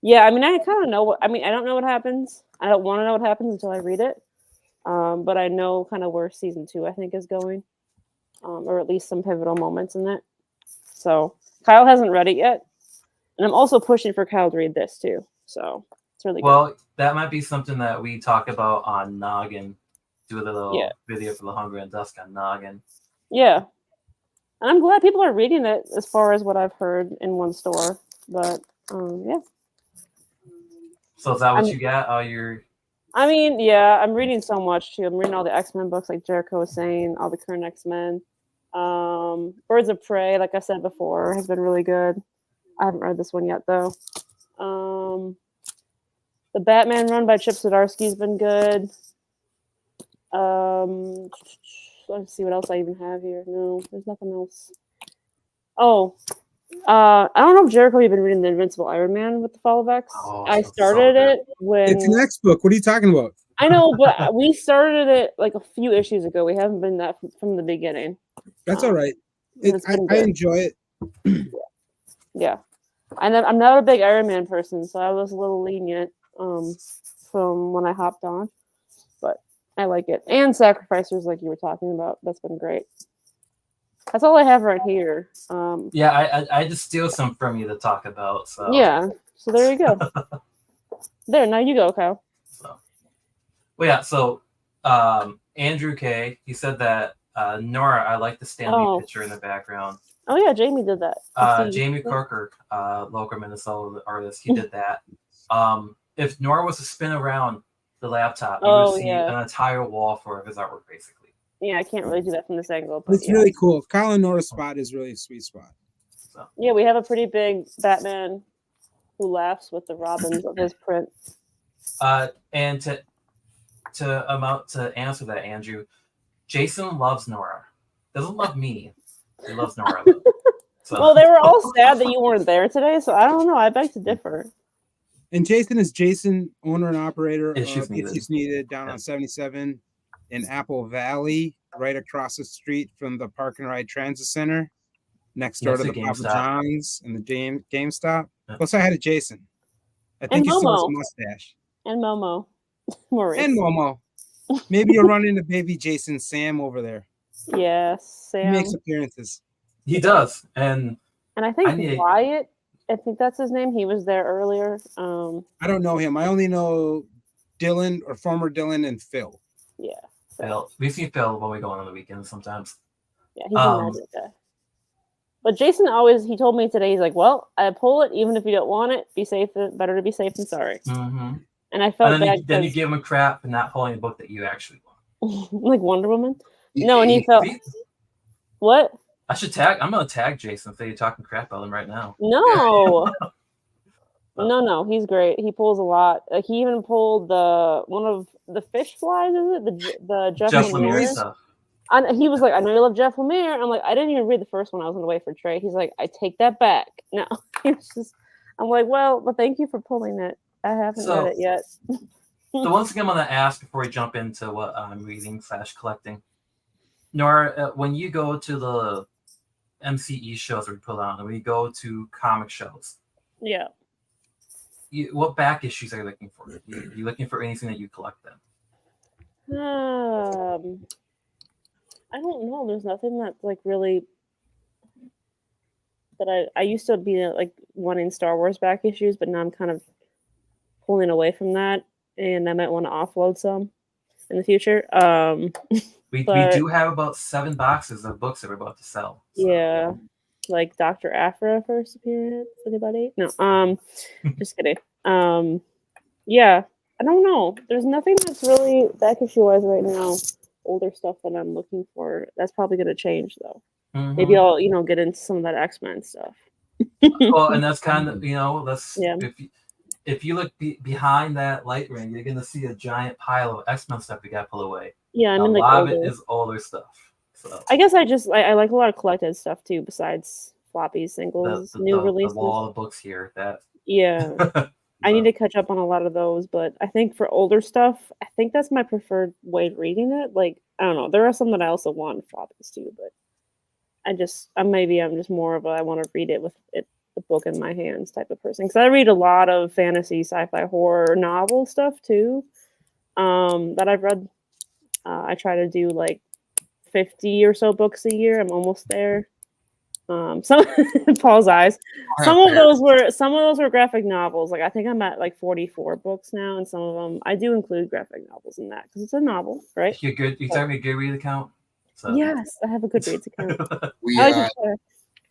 Yeah, I mean, I kind of know what. I mean, I don't know what happens. I don't want to know what happens until I read it. But I know kind of where season 2 I think is going, or at least some pivotal moments in it. So Kyle hasn't read it yet, and I'm also pushing for Kyle to read this too. So it's really good. That might be something that we talk about on Noggin. Do a little Yeah. video for the Hunger and Dusk on Noggin. Yeah, and I'm glad people are reading it as far as what I've heard in one store. But yeah. So is that what you got? All your I mean, yeah, I'm reading so much too. I'm reading all the X-Men books, like Jericho was saying, all the current X-Men. Birds of Prey, like I said before, has been really good. I haven't read this one yet, though. The Batman run by Chip Zdarsky's been good. Let's see what else I even have here. No, there's nothing else. Oh, I don't know if Jericho, you've been reading the Invincible Iron Man with the Fall of X. Oh, I so started good. it when It's an X book. What are you talking about? I know, but we started it like a few issues ago. We haven't been that from the beginning. That's all right. It's been I good. enjoy it. Yeah, and I'm not a big Iron Man person, so I was a little lenient from when I hopped on, but I like it. And Sacrificers, like you were talking about, that's been great. That's all I have right here. Yeah, I just steal some from you to talk about. So Yeah, so there you go. There, now you go, Kyle. So, well, yeah. So Andrew K. He said that Nora, I like the Stan Lee picture in the background. Oh yeah, Jamie did that. Jamie Corker, local Minnesota artist, he did that. If Nora was to spin around the laptop, you would see an entire wall full of his artwork, basically. Yeah, I can't really do that from this angle, but it's really cool. Kyle and Nora's spot is really a sweet spot. So. Yeah, we have a pretty big Batman who laughs with the Robins of his print. And to answer that, Andrew, Jason loves Nora. Doesn't love me. He loves Nora. So. Well, they were all sad that you weren't there today, so I don't know. I beg to differ. And Jason is Jason, owner and operator of Issues Needed down on 77 in Apple Valley, right across the street from the Park and Ride Transit Center, next door to the Papa John's and the GameStop. Plus, I had a Jason. I think he still has a mustache. And Momo. Maurice. And Momo. Maybe you'll run into baby Jason Sam over there. Yes, Sam. He makes appearances. He does. And I think Wyatt, I think that's his name. He was there earlier. I don't know him. I only know Dylan or former Dylan and Phil. Yeah. Phil. We see Phil when we go on the weekends sometimes. Yeah, he's a magic guy. But Jason he told me today, he's like, well, I pull it even if you don't want it. Be safe. Better to be safe than sorry. Mm-hmm. And I felt bad. Then you give him a crap for not pulling a book that you actually want. Like Wonder Woman? No, and he felt... What? I'm going to tag Jason so you're talking crap about him right now. No. No, he's great. He pulls a lot. Like he even pulled one of the fish flies, is it? The Jeff Lemire stuff. And he was like, I know you love Jeff Lemire. I'm like, I didn't even read the first one. I was on the way for Trey. He's like, I take that back. No. He was just, I'm like, well, but thank you for pulling it. I haven't read it yet. The one thing I'm going to ask before we jump into what I'm reading / collecting. Nora, when you go to the MCE shows that we put on, and when you go to comic shows, yeah. What back issues are you looking for? You looking for anything that you collect then? I don't know. There's nothing that's like really that I used to be like wanting Star Wars back issues, but now I'm kind of pulling away from that, and I might want to offload some in the future. We do have about 7 boxes of books that we're about to sell. So. Yeah. Like Dr. Aphra first appearance. Anybody? No. Just kidding. Yeah. I don't know. There's nothing that's really back issue wise right now. Older stuff that I'm looking for. That's probably gonna change though. Maybe I'll get into some of that X-Men stuff. Well, and that's kind of that's Yeah. if you look behind that light ring, you're gonna see a giant pile of X-Men stuff you got to pull away. Yeah, I mean, a like lot of older. it is older stuff. So I guess I like a lot of collected stuff too, besides floppy singles, new releases. The wall of books here. Yeah. I need to catch up on a lot of those, but I think for older stuff, I think that's my preferred way of reading it. Like, I don't know. There are some that I also want floppies too, but I'm just more of a I want to read it with the book in my hands type of person. Because I read a lot of fantasy, sci-fi, horror, novel stuff too. That I've read. I try to do like 50 or so books a year. I'm almost there. Some Paul's eyes. Some of those were graphic novels. Like I think I'm at like 44 books now, and some of them I do include graphic novels in that because it's a novel, right? You're good. You tell me a Goodreads account. So. Yes, I have a Goodreads account.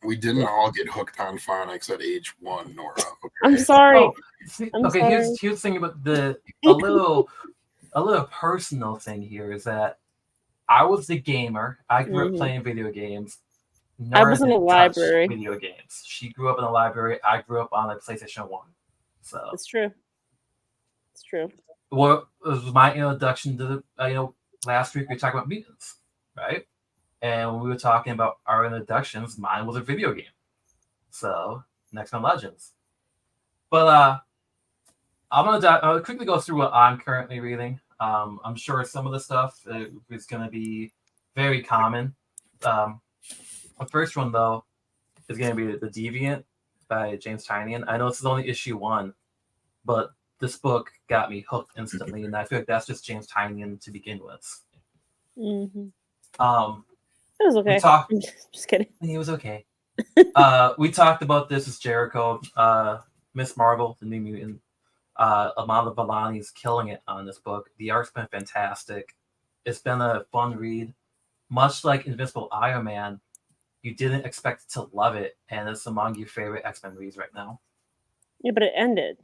We didn't all get hooked on phonics at age 1, Nora. Okay? I'm sorry. Okay, here's the thing about a little personal thing here is that I was the gamer. I grew up playing video games. Nora I was in a library. Video games. She grew up in a library. I grew up on a PlayStation 1. So it's true. It's true. What was my introduction to the last week we talked about mutants, right? And when we were talking about our introductions, mine was a video game. So X-Men Legends. But I'll quickly go through what I'm currently reading. I'm sure some of the stuff is going to be very common. The first one, though, is going to be The Deviant by James Tynion. I know this is only issue 1, but this book got me hooked instantly, and I feel like that's just James Tynion to begin with. Mm-hmm. It was okay. Just kidding. It was okay. We talked about this as Jericho. Miss Marvel, the New Mutant. Amanda Vellani is killing it on this book. The art's been fantastic. It's been a fun read. Much like Invincible Iron Man, you didn't expect to love it, and it's among your favorite X-Men reads right now. Yeah, but it ended.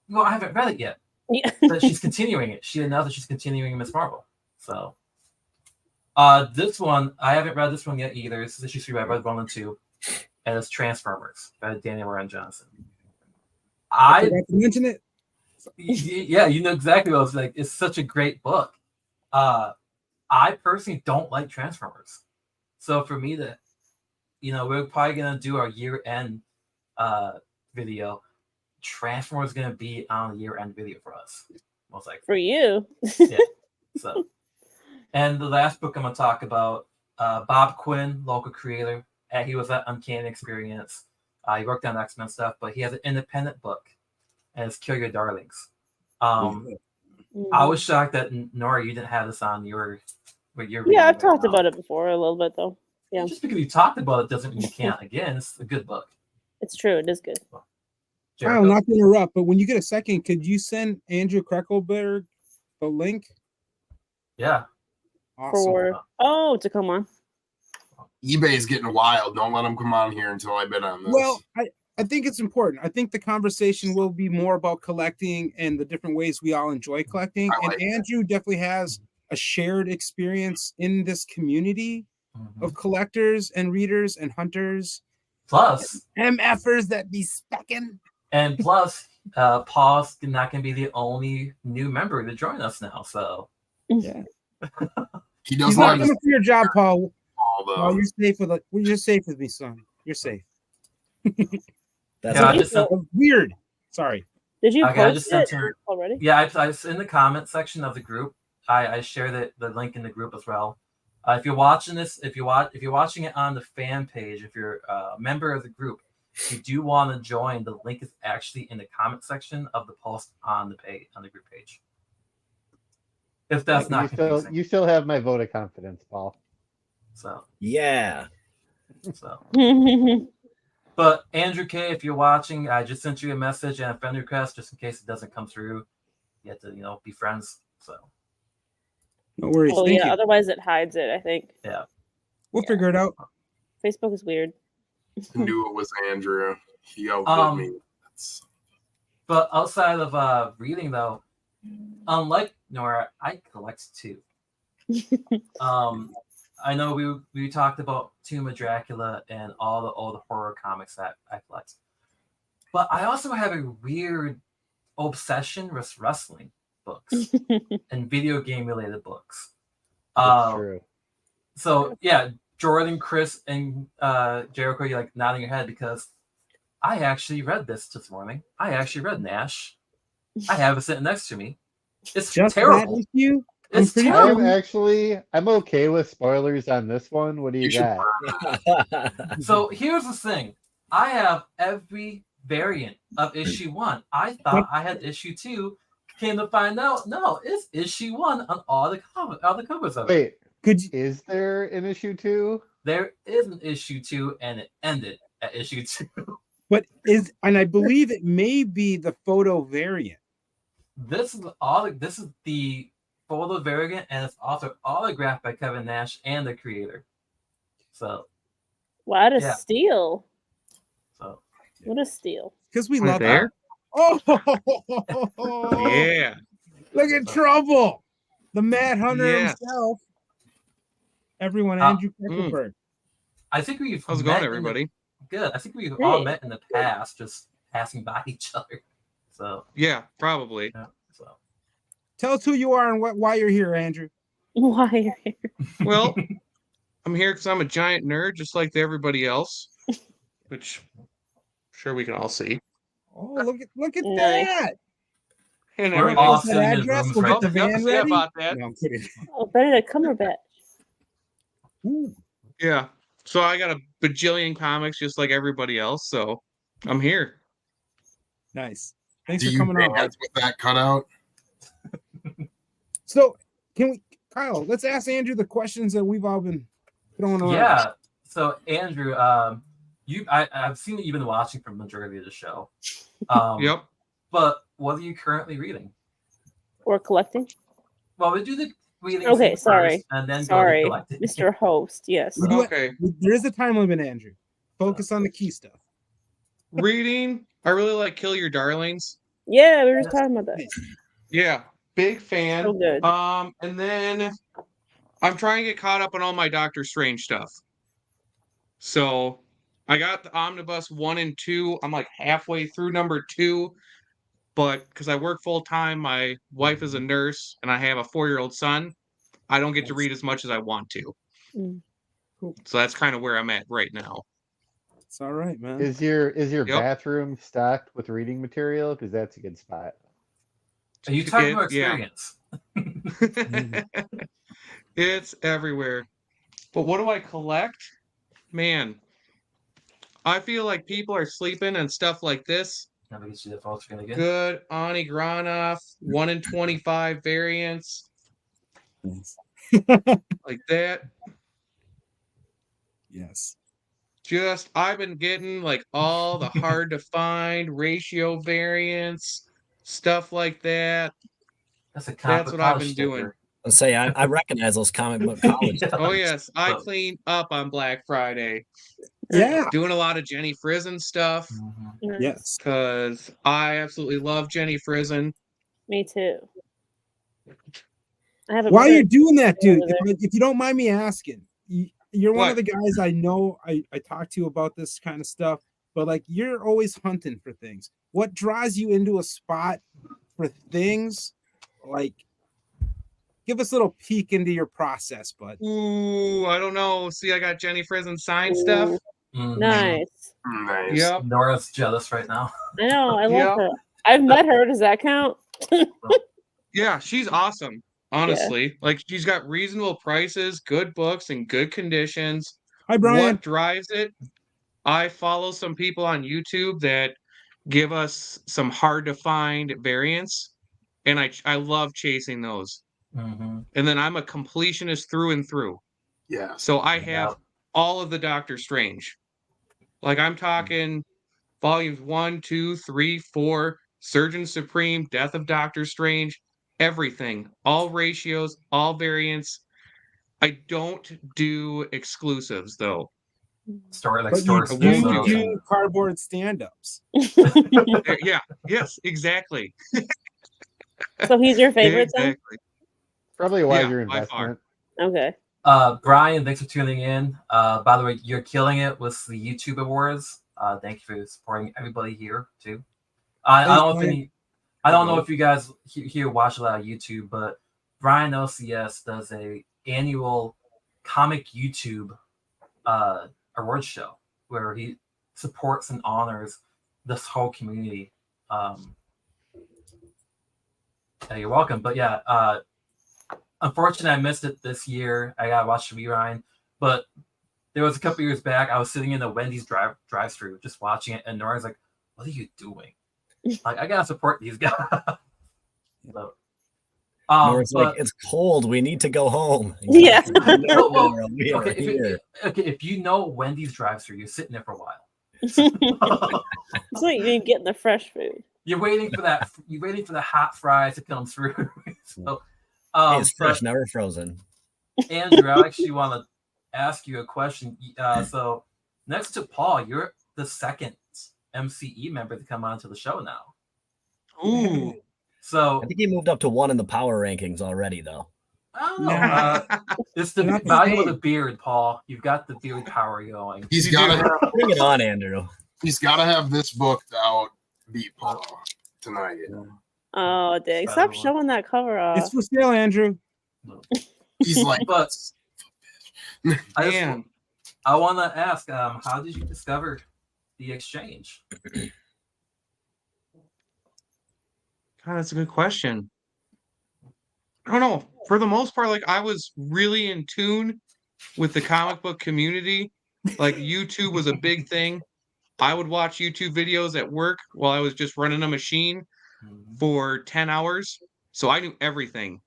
Well, I haven't read it yet. Yeah. But she's continuing it. She announced that she's continuing Miss Marvel. So, this one, I haven't read this one yet either. This is issue 3. I read 1 and 2, and it's Transformers by Daniel Warren Johnson. I forgot to mention it. Yeah, you know exactly what I was like. It's such a great book. I personally don't like Transformers. So for me to, we're probably going to do our year-end video. Transformers is going to be on a year-end video for us. Most likely. For you. Yeah. So, and the last book I'm going to talk about, Bob Quinn, local creator. He was at Uncanny Experience. He worked on X-Men stuff, but he has an independent book, and it's Kill Your Darlings. I was shocked that Nora, you didn't have this on your. Yeah, I've talked about it before a little bit though. Yeah. Just because you talked about it doesn't mean you can't. Again, it's a good book. It's true. It is good. I'll not to interrupt, but when you get a second, could you send Andrew Kreckelberg the link? Yeah. Awesome. To come on. eBay's getting wild. Don't let them come on here until I bid on this. Well, I think it's important. I think the conversation will be more about collecting and the different ways we all enjoy collecting. And Andrew definitely has a shared experience in this community of collectors and readers and hunters. Plus, MFers that be specking. And plus, Paul's not going to be the only new member to join us now. So, yeah. He's not coming for your job, Paul. Although you're safe with me, son. You're safe. That's weird. Sorry. Did you post it already? Yeah, I in the comment section of the group. I share the link in the group as well. If you're watching this, if you're watching it on the fan page, if you're a member of the group, if you do want to join, the link is actually in the comment section of the post on the page on the group page. If that's not confusing. You still have my vote of confidence, Paul. So yeah. So. But Andrew K, if you're watching, I just sent you a message and a friend request just in case it doesn't come through. You have to, be friends. So. No worries. Oh, yeah. Otherwise, it hides it, I think. Yeah. We'll figure it out. Facebook is weird. I knew it was Andrew. He outdid me. But outside of reading, though, unlike Nora, I collect too. I know we talked about Tomb of Dracula and all the old horror comics that I collect, but I also have a weird obsession with wrestling books and video game related books. That's true. So yeah, Jordan, Chris, and Jericho, you're like nodding your head because I actually read this morning. I actually read Nash. I have it sitting next to me. It's Just terrible. that issue? It's pretty terrible. I'm okay with spoilers on this one. What do you got? So here's the thing. I have every variant of issue 1. I thought I had issue 2. Came to find out, no, it's issue 1 on all the covers of it. Wait, is there an issue 2? There is an issue 2, and it ended at issue 2. But I believe it may be the photo variant. This is the photo variant, and it's also autographed by Kevin Nash and the creator. So, what a steal! So, what a steal! Because we love there. Oh, Yeah. Look at Trouble, the Mad Hunter himself. Everyone, Andrew Peckelberg. I think we've. How's it going, everybody? Good. I think we've all met in the past, just passing by each other. So yeah, probably. Yeah, so tell us who you are and why you're here, Andrew. Why you're here? Well, I'm here because I'm a giant nerd, just like everybody else, which I'm sure we can all see. Oh, look at that! And we're all sitting in address. rooms We'll right get the now. van Yeah, ready. about that. No, I'm kidding. Oh, Benedict Cumberbatch. Ooh. Yeah. So I got a bajillion comics just like everybody else, so I'm here. Nice. Thanks Do for you coming on. dance with that cutout? So, Kyle, let's ask Andrew the questions that we've all been throwing around. Yeah. So Andrew, I've seen that you've been watching for the majority of the show. Yep. But what are you currently reading? Or collecting? Well, we do the reading. Okay, sorry. First, and then sorry, go to collecting. Mr. Host. Yes. Okay. There is a time limit, Andrew. Focus on the key stuff. Reading. I really like Kill Your Darlings. Yeah, we were just talking about that. Yeah, big fan. So good. And then I'm trying to get caught up on all my Doctor Strange stuff. So I got the Omnibus 1 and 2. I'm like halfway through number 2. But because I work full time, my wife is a nurse, and I have a 4-year-old son, I don't get to read as much as I want to. Cool. So that's kind of where I'm at right now. It's all right, man. Is your bathroom stocked with reading material? Because that's a good spot. Are you talking about experience? It's everywhere. But what do I collect? Man, I feel like people are sleeping on stuff like this. Let me see the photos again. Good Ani Granoff 1 in 25 variants. Like that. Yes. Just I've been getting like all the hard to find ratio variants, stuff like that. That's what I've been doing. Let's say I recognize those comic book college. Oh yes, I clean up on Black Friday. Yeah. Doing a lot of Jenny Frizen stuff. Mm-hmm. Yes. Because I absolutely love Jenny Frizen. Me too. I have While you're doing that, dude, if you don't mind me asking, you're one of the guys I know I talk to about this kind of stuff, but like you're always hunting for things. What draws you into a spot for things? Like, give us a little peek into your process, bud. Ooh, I don't know. See, I got Jenny Frizen signed stuff. Mm-hmm. Nice. Nice. Yep. Nora's jealous right now. I know. I love her. I've met her. Does that count? Yeah, she's awesome. Honestly, like she's got reasonable prices, good books, and good conditions. Hi, Brian. What drives it? I follow some people on YouTube that give us some hard to find variants, and I love chasing those. Mm-hmm. And then I'm a completionist through and through. Yeah. So I have all of the Doctor Strange. Like I'm talking volumes 1, 2, 3, 4, Surgeon Supreme, Death of Doctor Strange, everything, all ratios, all variants. I don't do exclusives though. Story like But story. you do cardboard stand-ups. Yeah. Yes. Exactly. So he's your favorite Exactly. Probably a wiser by far. investment. then? Okay. Brian, thanks for tuning in. By the way, you're killing it with the YouTube awards. Thank you for supporting everybody here too. I don't know if you guys here watch a lot of YouTube, but Brian LCS does a annual comic YouTube award show where he supports and honors this whole community. Yeah, you're welcome. But yeah, unfortunately, I missed it this year. I gotta watch the rewind. But there was a couple years back, I was sitting in the Wendy's drive-thru just watching it, and Nora's like, "What are you doing?" Like, I gotta support these guys. So, Nora's like, it's cold. We need to go home. Yeah. If you know Wendy's drive-thru, you're sitting there for a while. So you're getting the fresh food. You're waiting for that. You're waiting for the hot fries to come through. So, it's fresh, never frozen. Andrew, I actually want to ask you a question. So, next to Paul, you're the second MCE member to come onto the show now. Ooh. So I think he moved up to 1 in the power rankings already, though. I don't know. It's the value of the beard, Paul. You've got the beard power going. He's got to bring it on, Andrew. He's got to have this book out beat Paul tonight. Oh, dang. Stop showing that cover off. It's for sale, Andrew. He's like, but I want to ask, how did you discover the exchange? God, that's a good question. I don't know. For the most part, like I was really in tune with the comic book community. Like YouTube was a big thing. I would watch YouTube videos at work while I was just running a machine for 10 hours. So I knew everything.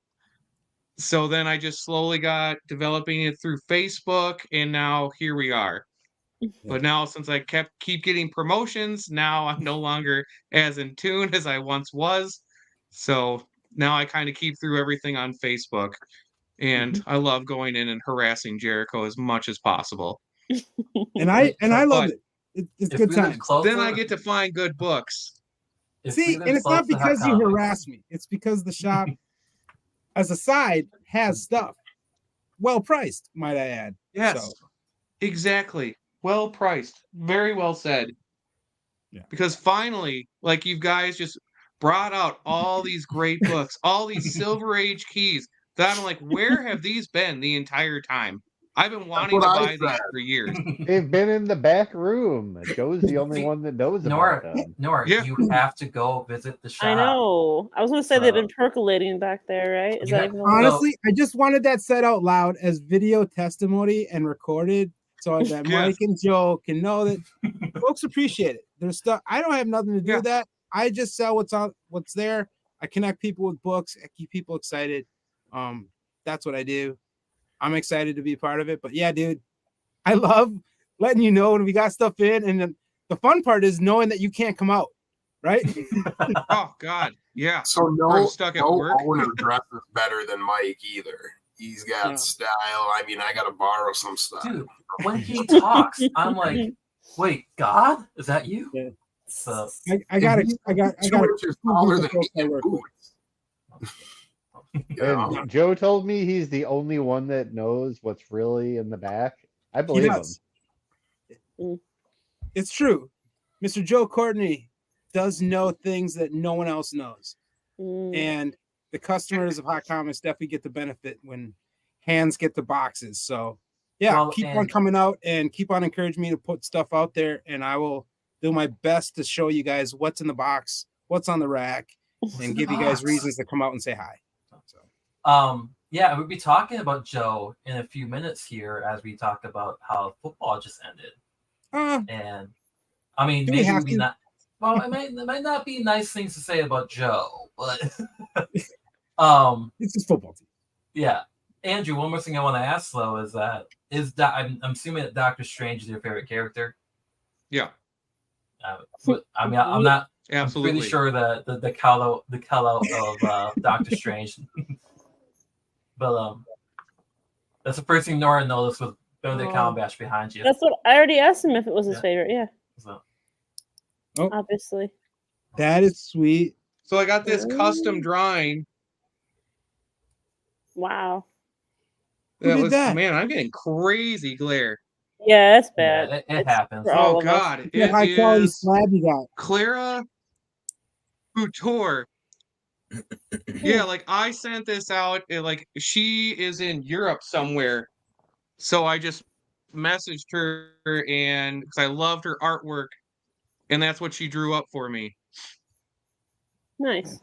So then I just slowly got developing it through Facebook, and now here we are. But now since I keep getting promotions, now I'm no longer as in tune as I once was. So now I kind of keep through everything on Facebook. And I love going in and harassing Jericho as much as possible. And I love it. It's good time. Then I get to find good books. See, and it's not because you harass me. It's because the shop, as a side, has stuff. Well priced, might I add. Yes, exactly. Well priced. Very well said. Yeah. Because finally, like you guys just brought out all these great books, all these Silver Age keys that I'm like, where have these been the entire time? I've been wanting to buy these for years. They've been in the back room. Joe's the only one that knows about them. Nora, you have to go visit the shop. I know. I was going to say they've been percolating back there, right? Is that even honestly, I just wanted that said out loud as video testimony and recorded so that Mike and Joe can know that folks appreciate it. There's stuff. I don't have nothing to do with that. I just sell what's there. I connect people with books. I keep people excited. That's what I do. I'm excited to be part of it. But yeah, dude, I love letting you know when we got stuff in. And then the fun part is knowing that you can't come out, right? Oh, God. Yeah. So no owner dresses better than Mike either. He's got style. I mean, I got to borrow some stuff. Dude, when he talks, I'm like, wait, God? Is that you? Yeah. So I got taller than me. And Joe told me he's the only one that knows what's really in the back. I believe him. It's true. Mr. Joe Courtney does know things that no one else knows. And the customers of Hot Comics definitely get the benefit when hands get the boxes. So yeah, keep on coming out and keep on encouraging me to put stuff out there, and I will do my best to show you guys what's in the box, what's on the rack, and give you guys reasons to come out and say hi. Yeah, we'll be talking about Joe in a few minutes here as we talk about how football just ended. And I mean, maybe not. Well, it might not be nice things to say about Joe, but it's just football team. Yeah, Andrew. One more thing I want to ask though is that I'm assuming that Doctor Strange is your favorite character. Yeah. I mean, I'm not. Absolutely. I'm pretty sure that the call out of Doctor Strange. But that's the first thing Nora noticed with Benedict Cumberbatch behind you. That's what I already asked him if it was his favorite. Yeah. So. Obviously. That is sweet. So I got this custom drawing. Wow. Who did that? Man, I'm getting crazy glare. Yeah, that's bad. Yeah, it It's happens. for all Oh of us. God, What it high quality is slab you got? Clara Couture. Yeah, like I sent this out. Like she is in Europe somewhere, so I just messaged her and because I loved her artwork, and that's what she drew up for me. Nice.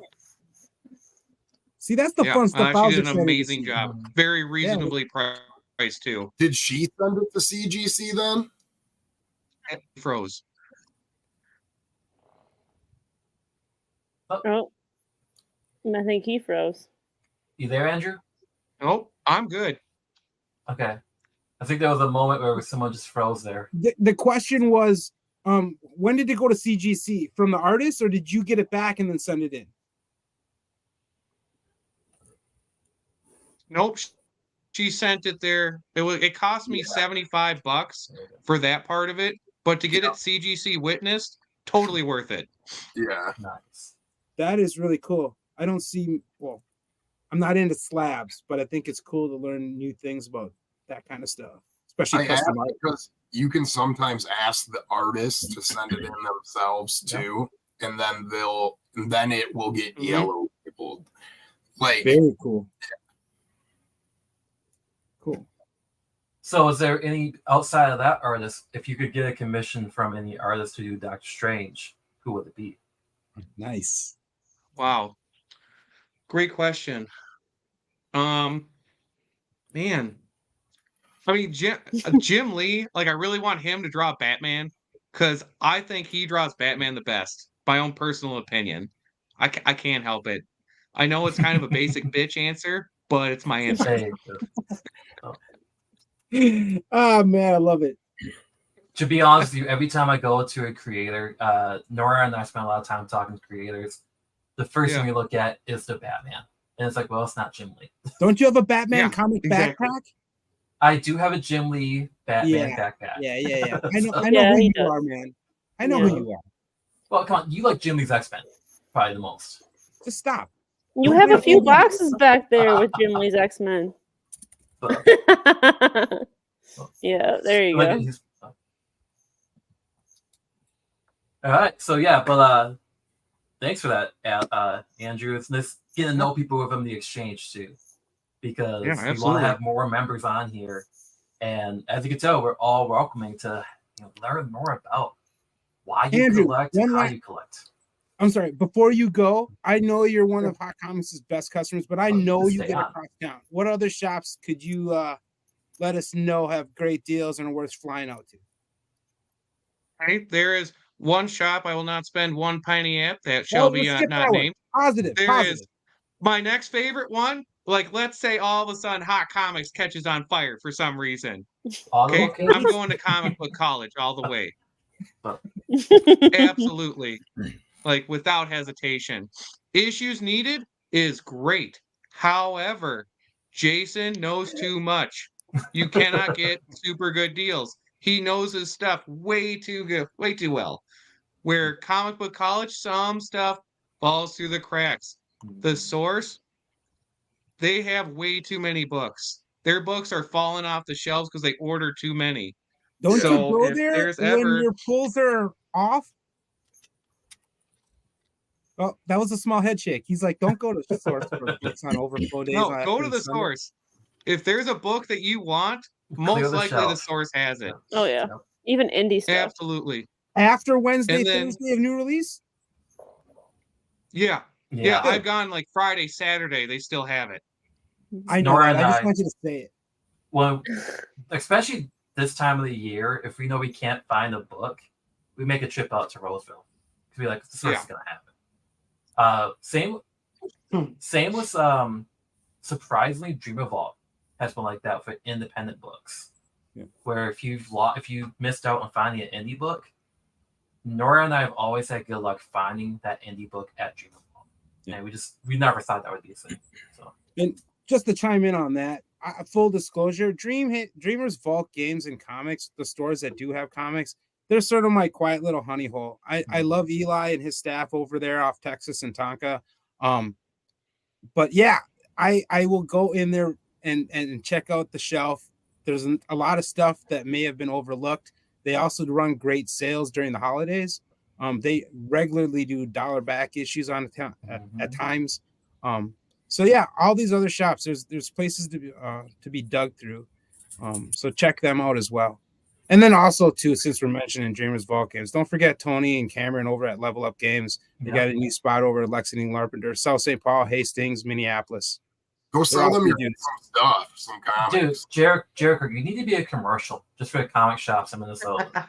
See, that's the Yeah, fun stuff I she was did an excited to amazing see. job. Very reasonably priced too. Did she send it to CGC then? It froze. Oh, and I think he froze. You there, Andrew? Nope, I'm good. Okay. I think there was a moment where someone just froze there. The question was, when did it go to CGC? From the artist, or did you get it back and then send it in? Nope, she sent it there. It cost me $75 for that part of it, but to get it CGC witnessed, totally worth it. Yeah. Nice. That is really cool. I don't see, well, I'm not into slabs, but I think it's cool to learn new things about that kind of stuff, especially I custom asked art. because you can sometimes ask the artists to send it in themselves too, and then it will get yellow labeled. Like, Very cool. Cool. So, is there any outside of that artist? If you could get a commission from any artist to do Doctor Strange, who would it be? Nice. Wow, great question. Man, I mean Jim Lee. Like, I really want him to draw Batman because I think he draws Batman the best. My own personal opinion. I can't help it. I know it's kind of a basic bitch answer, but it's my answer. Hey, Oh man, I love it. to be honest with you, every time I go to a creator, Nora and I spend a lot of time talking to creators. The first thing we look at is the Batman. And it's like, well, it's not Jim Lee. Don't you have a Batman comic exactly. backpack? I do have a Jim Lee Batman backpack. Yeah. I know Yeah, who he you does. are, man. I know who you are. Well, come on, you like Jim Lee's X-Men probably the most. Just stop. You have a few boxes back there with Jim Lee's X-Men. But, Yeah, there you go. All right, so yeah, but thanks for that, Andrew. It's nice getting to know people within the exchange too, because we want to have more members on here, and as you can tell, we're all welcoming to learn more about why you collect, how you collect. I'm sorry. Before you go, I know you're one of Hot Comics' best customers, but I know you get across town. What other shops could you let us know have great deals and are worth flying out to? Right, there is one shop I will not spend one penny at that shall be not named. Positive. There is my next favorite one. Like, let's say all of a sudden Hot Comics catches on fire for some reason. Okay, I'm going to comic book college all the way. Absolutely. Like, without hesitation. Issues Needed is great. However, Jason knows too much. You cannot get super good deals. He knows his stuff way too good, way too well. Where Comic Book College, some stuff falls through the cracks. The Source, they have way too many books. Their books are falling off the shelves because they order too many. Don't you go there when your pulls are off? Oh, that was a small head shake. He's like, don't go to the Source for books on overflow days. No, go to the Source. If there's a book that you want, most likely the Source has it. Oh yeah, even indie stuff. Absolutely. After Wednesday, Thursday of new release. Yeah. I've gone like Friday, Saturday. They still have it. I know. I just want you to say it. Well, especially this time of the year, if we know we can't find a book, we make a trip out to Roseville because we're like, the Source is gonna happen. Same with surprisingly, Dream Vault has been like that for independent books. Yeah. Where if you missed out on finding an indie book, Nora and I have always had good luck finding that indie book at Dream Vault. Yeah. And we never thought that would be a thing. So, and just to chime in on that, full disclosure, Dreamers Vault Games and Comics, the stores that do have comics, they're sort of my quiet little honey hole. I love Eli and his staff over there off Texas and Tonka. But yeah, I will go in there and check out the shelf. There's a lot of stuff that may have been overlooked. They also run great sales during the holidays. They regularly do dollar back issues on at times. So yeah, all these other shops, there's places to be dug through. So check them out as well. And then also too, since we're mentioning Dreamers Vault Games, don't forget Tony and Cameron over at Level Up Games. They got a new spot over at Lexington, Larpenteur, South St. Paul, Hastings, Minneapolis. Go sell them some stuff, some comics. Dude, Jericho, you need to be a commercial just for the comic shops in Minnesota.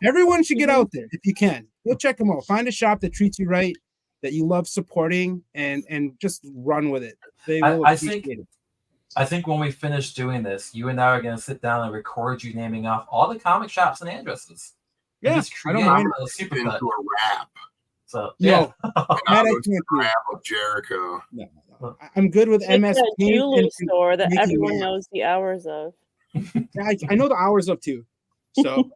Everyone should get out there if you can. Go check them out. Find a shop that treats you right, that you love supporting, and just run with it. They will appreciate it. I think when we finish doing this, you and I are going to sit down and record you naming off all the comic shops and addresses. Yeah, just I don't mind. A super into a rap. So yeah, rap of Jericho. No. I'm good with MS. It's a jewelry store that everyone knows the hours of. I know the hours of too. So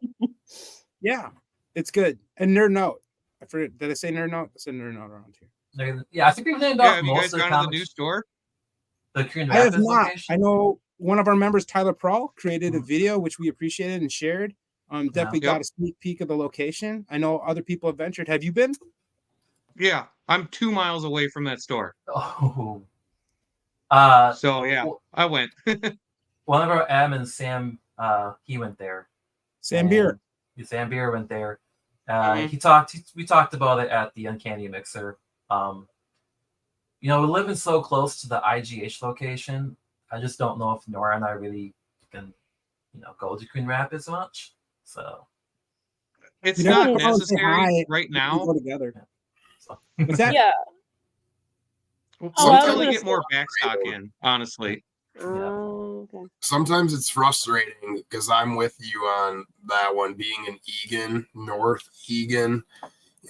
yeah, it's good. And Nerd Note. I forget. Did I say Nerd Note? I said Nerd Note around here. Yeah, I think we've named off have you guys gone to the new store? The Korean I have Rapids not. location? I know one of our members, Tyler Prawl, created a video which we appreciated and shared. Definitely got a sneak peek of the location. I know other people have ventured. Have you been? Yeah, I'm 2 miles away from that store. Oh. So yeah, I went. One of our admins, Sam, he went there. Sam Beer went there. We talked about it at the Uncanny Mixer. We're living so close to the IGH location. I just don't know if Nora and I really can, go to Queen Rapids much. So it's not necessary right now. Go together. So. What's that? Yeah. Until we get more backstock in, honestly. Oh, okay. Sometimes it's frustrating because I'm with you on that one. Being in Eagan, North Eagan,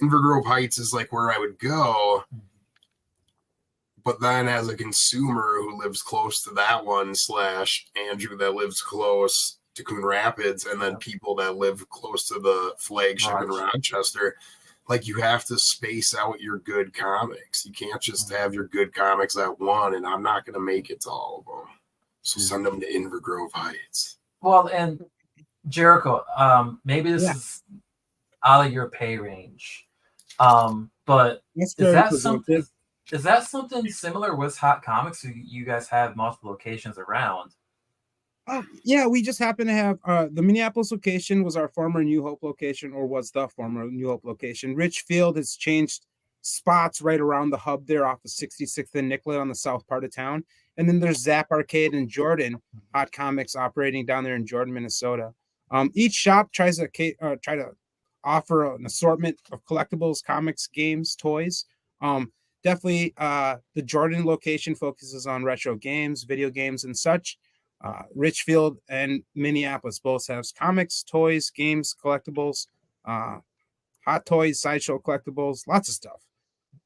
Inver Grove Heights is like where I would go. But then as a consumer who lives close to that one / Andrew that lives close to Coon Rapids, and then people that live close to the flagship in Rochester, like you have to space out your good comics. You can't just have your good comics at one, and I'm not going to make it to all of them. So send them to Inver Grove Heights. Well, and Jericho, maybe this is out of your pay range, but is that something similar with Hot Comics? You guys have multiple locations around. Yeah, we just happen to have the Minneapolis location was our former New Hope location, or was the former New Hope location. Richfield has changed spots right around the hub there off of 66th and Nicollet on the south part of town. And then there's Zap Arcade in Jordan, Hot Comics operating down there in Jordan, Minnesota. Each shop tries to offer an assortment of collectibles, comics, games, toys. Definitely the Jordan location focuses on retro games, video games, and such. Richfield and Minneapolis both have comics, toys, games, collectibles, hot toys, sideshow collectibles, lots of stuff.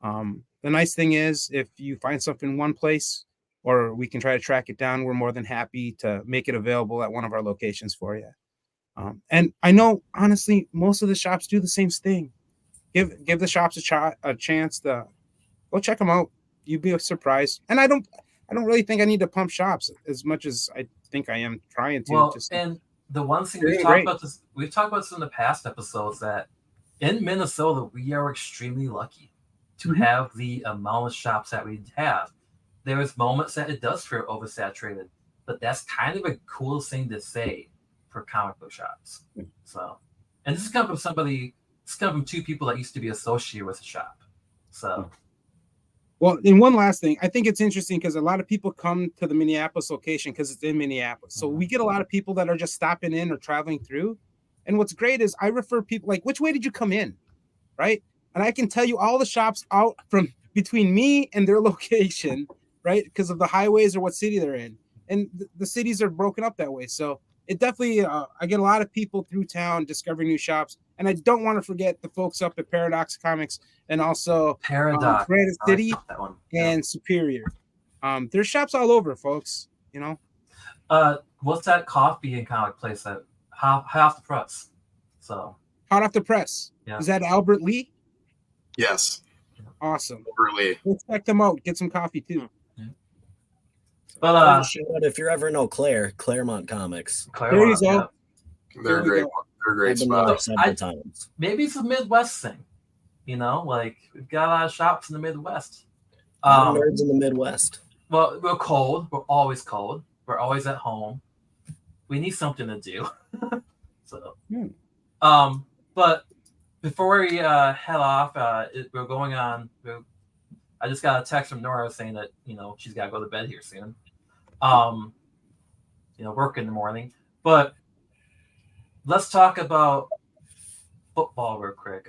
The nice thing is if you find something in one place, or we can try to track it down, we're more than happy to make it available at one of our locations for you. And I know, honestly, most of the shops do the same thing. Give the shops a chance to go check them out. You'd be surprised. And I don't really think I need to pump shops as much as I think I am trying to. Well, and the one thing we've talked about this in the past episodes, that in Minnesota we are extremely lucky to have the amount of shops that we have. There is moments that it does feel oversaturated, but that's kind of a cool thing to say for comic book shops. So, and this is coming from two people that used to be associated with the shop. So. Well, and one last thing, I think it's interesting because a lot of people come to the Minneapolis location because it's in Minneapolis. So we get a lot of people that are just stopping in or traveling through. And what's great is I refer people like, which way did you come in? Right. And I can tell you all the shops out from between me and their location, right? Because of the highways or what city they're in. And the cities are broken up that way. So it definitely, I get a lot of people through town discovering new shops. And I don't want to forget the folks up at Paradox Comics and also Granite City and Superior. There's shops all over, folks. What's that coffee and comic place that hot off the press? So hot off the press. Yeah. Is that Albert Lee? Yes. Awesome. Albert Lee. Let's check them out. Get some coffee too. Yeah. But Shout out if you ever know Claremont Comics. There you Claremont, go. yeah. They're a There we great. go. They're a great I've been spot. there several times. Maybe it's a Midwest thing. You know, like we've got a lot of shops in the Midwest. A lot of nerds in the Midwest. Well, we're cold. We're always cold. We're always at home. We need something to do. So, but before we head off, we're going on. I just got a text from Nora saying that she's got to go to bed here soon. Work in the morning. But let's talk about football real quick.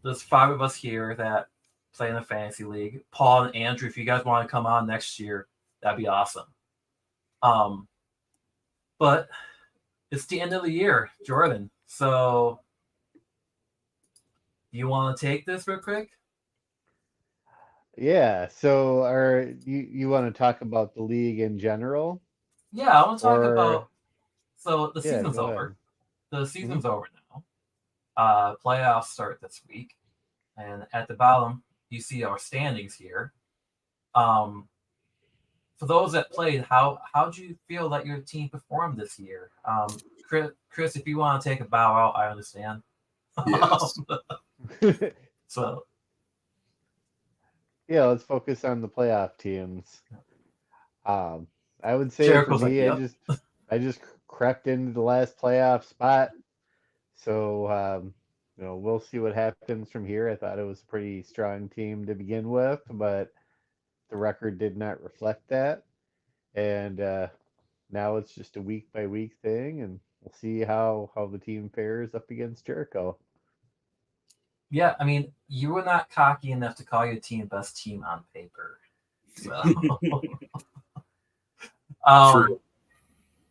There's 5 of us here that play in the fantasy league. Paul and Andrew, if you guys want to come on next year, that'd be awesome. But it's the end of the year, Jordan. So do you want to take this real quick? Yeah. So, are you want to talk about the league in general? Yeah, I want to talk about. So the Yeah, season's go over. ahead. The season's over now. Playoffs start this week, and at the bottom you see our standings here. For those that played, how do you feel that your team performed this year? Chris, if you want to take a bow out, I understand. Yes. So Yeah, let's focus on the playoff teams. I would say Jericho's for me, like, yep. I just crept into the last playoff spot. So we'll see what happens from here. I thought it was a pretty strong team to begin with, but the record did not reflect that. And now it's just a week by week thing, and we'll see how the team fares up against Jericho. Yeah, I mean, you were not cocky enough to call your team best team on paper. So.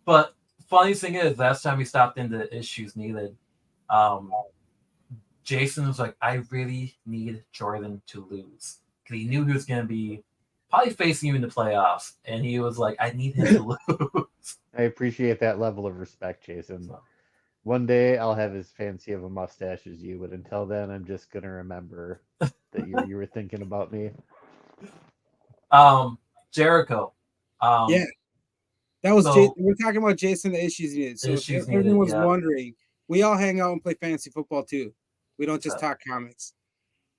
But funny thing is, last time we stopped into issues needed, Jason was like, I really need Jordan to lose. Because he knew he was going to be probably facing you in the playoffs. And he was like, I need him to lose. I appreciate that level of respect, Jason. One day I'll have as fancy of a mustache as you, but until then, I'm just going to remember that you were thinking about me. Jericho. Yeah. That was we're talking about Jason, the issues needed. So if everyone was wondering, we all hang out and play fantasy football too. We don't just talk comics.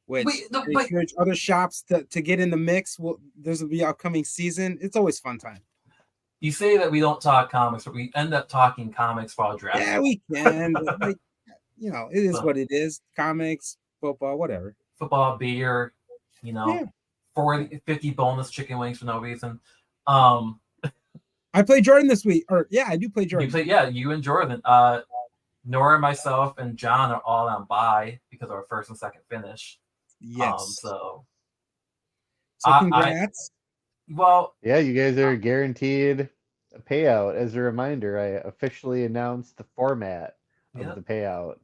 Which encourage other shops to get in the mix. There's the upcoming season. It's always fun time. You say that we don't talk comics, but we end up talking comics while drafting. Yeah, we can. But it is what it is. Comics, football, whatever. Football, beer, 40, 50 bonus chicken wings for no reason. I play Jordan this week. I do play Jordan. You and Jordan. Nora, myself, and John are all on bye because of our first and second finish. Yes. So congrats. Yeah, you guys are guaranteed a payout. As a reminder, I officially announced the format of the payout.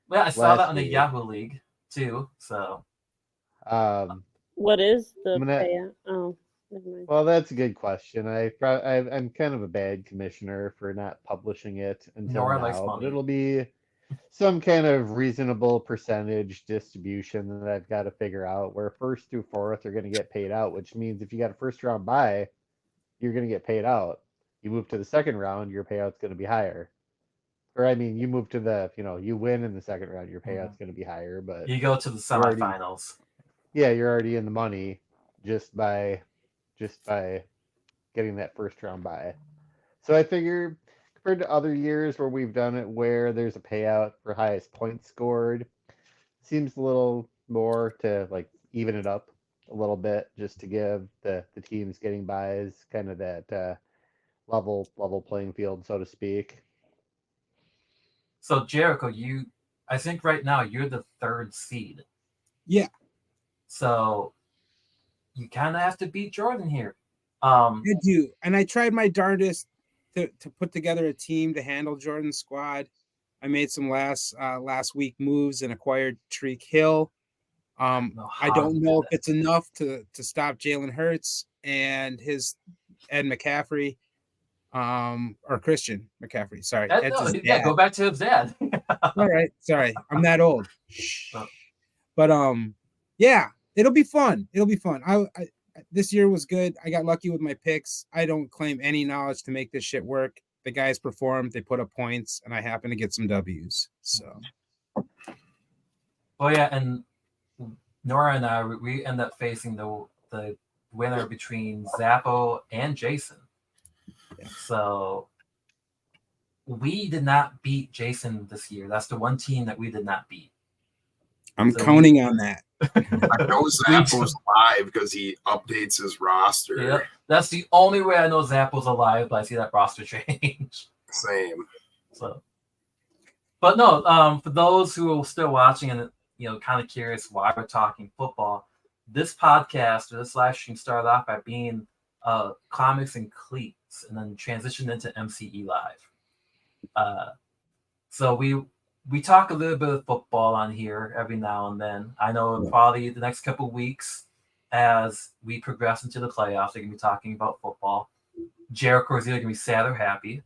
Yeah, I saw that on the Yahoo League too. So, what is the payout? Oh, never mind. Well, that's a good question. I'm kind of a bad commissioner for not publishing it until now, but it'll be some kind of reasonable percentage distribution that I've got to figure out, where first through fourth are going to get paid out, which means if you got a first round bye, you're going to get paid out. You move to the second round, your payout's going to be higher. Or you move to the, you win in the second round, your payout's going to be higher, but you go to the semifinals. You're already in the money just by getting that first round bye. So I figure, compared to other years where we've done it where there's a payout for highest points scored, seems a little more to even it up a little bit, just to give the teams getting buys kind of that level playing field, so to speak. So Jericho, I think right now you're the 3rd seed. Yeah. So you kind of have to beat Jordan here. I do, and I tried my darndest to put together a team to handle Jordan's squad. I made some last week moves and acquired Tyreek Hill. I don't know if it's enough to stop Jalen Hurts and his Ed McCaffrey, or Christian McCaffrey. Sorry, go back to his dad. All right, sorry, I'm that old. But it'll be fun. this year was good. I got lucky with my picks. I don't claim any knowledge to make this shit work. The guys performed, they put up points, and I happen to get some W's. So, Well, yeah, and Nora and I, we end up facing the winner between Zappo and Jason. Yeah. So we did not beat Jason this year. That's the one team that we did not beat. I'm counting on that. I know Zappo's live because he updates his roster. Yeah, that's the only way I know Zappo's alive, but I see that roster change. Same. So, but no, for those who are still watching and kind of curious why we're talking football, this podcast or this live stream started off by being comics and cleats, and then transitioned into MCE Live. So we talk a little bit of football on here every now and then. I know probably the next couple of weeks, as we progress into the playoffs, they're gonna be talking about football. Jericho is either gonna be sad or happy.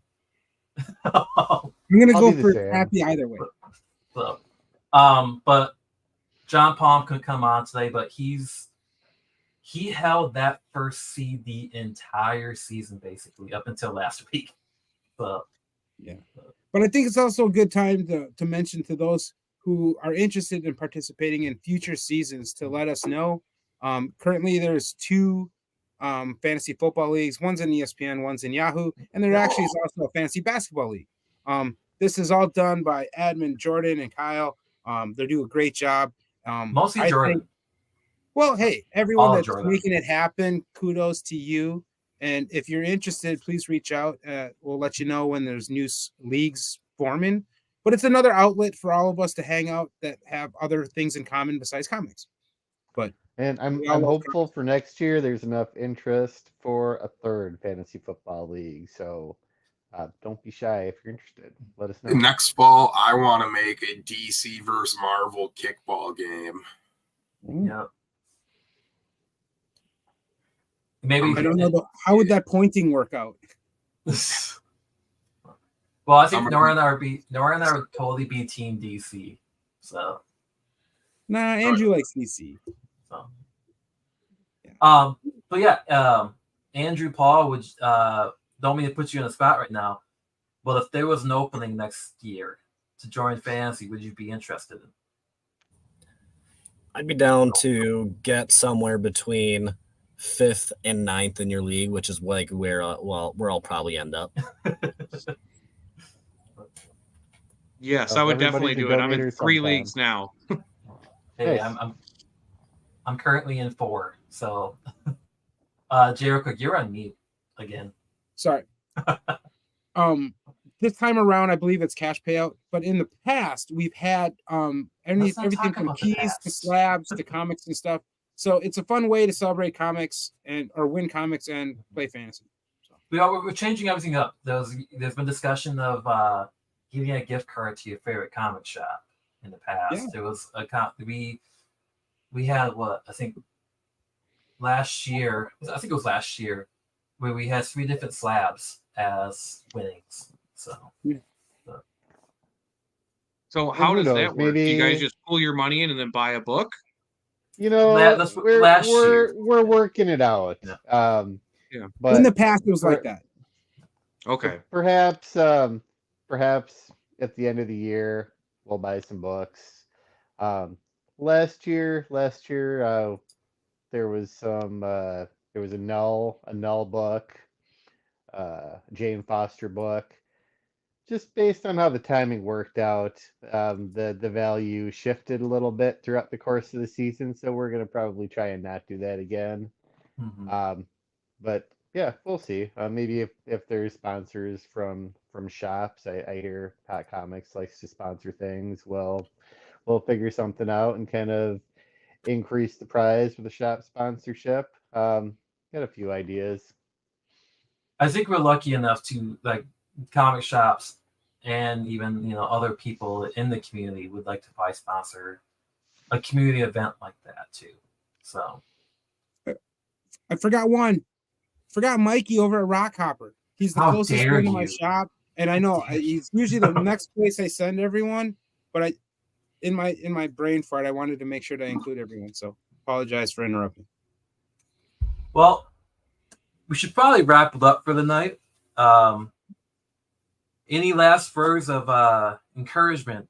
I'm gonna I'll go be the for same. happy either way. So, but John Palm couldn't come on today, but he held that first seed the entire season, basically up until last week. So, yeah. But I think it's also a good time to mention to those who are interested in participating in future seasons to let us know. Currently, there's 2 fantasy football leagues. One's in ESPN, one's in Yahoo, and there actually is also a fantasy basketball league. This is all done by admin Jordan and Kyle. They do a great job. mostly Jordan. Well, hey, everyone All that's Jordan. making it happen, kudos to you. And if you're interested, please reach out. We'll let you know when there's new leagues forming. But it's another outlet for all of us to hang out that have other things in common besides comics. And I'm We all love hopeful for next year there's enough interest for a 3rd fantasy football league. So don't be shy if you're interested. Let us know. Next fall, I want to make a DC versus Marvel kickball game. Yeah. Maybe I don't know how would that pointing work out. Well, I think Nora and I would totally be Team DC. So, Nah, Andrew likes DC. so. Yeah. But yeah, Andrew Paul would don't mean to put you in a spot right now, but if there was an opening next year to join fantasy, would you be interested in? I'd be down to get somewhere between 5th and 9th in your league, which is like where I'll probably end up. Yes, I would definitely do it. I'm in 3 leagues now. Hey, Nice. I'm currently in 4. So, Jericho, you're on mute again. Sorry. This time around, I believe it's cash payout. But in the past, we've had Let's not everything talk from about the keys to past. slabs to comics and stuff. So it's a fun way to celebrate comics or win comics and play fantasy. So. We're changing everything up. There's been discussion of giving a gift card to your favorite comic shop in the past. Yeah. There was we had what I think last year. I think it was last year where we had 3 different slabs as winnings. So. Yeah. So how who does knows? that work? Do you Maybe- guys just pull your money in and then buy a book? You know, That's what- last year. we're working it out. Yeah. Yeah. But in the past, it was like that. Okay. perhaps at the end of the year we'll buy some books. Last year there was a null book, Jane Foster book. Just based on how the timing worked out, the value shifted a little bit throughout the course of the season, so we're gonna probably try and not do that again. Mhm. But yeah, we'll see. Maybe if there's sponsors from shops, I hear Hot Comics likes to sponsor things. We'll figure something out and kind of increase the prize for the shop sponsorship. Got a few ideas. I think we're lucky enough to like comic shops and even other people in the community would like to buy sponsor a community event like that too. So I forgot Mikey over at Rockhopper. He's the How closest dare one to my you. shop, and I know he's usually the next place I send everyone. But in my brain fart, I wanted to make sure to include everyone. So apologize for interrupting. Well, we should probably wrap it up for the night. Any last words of encouragement?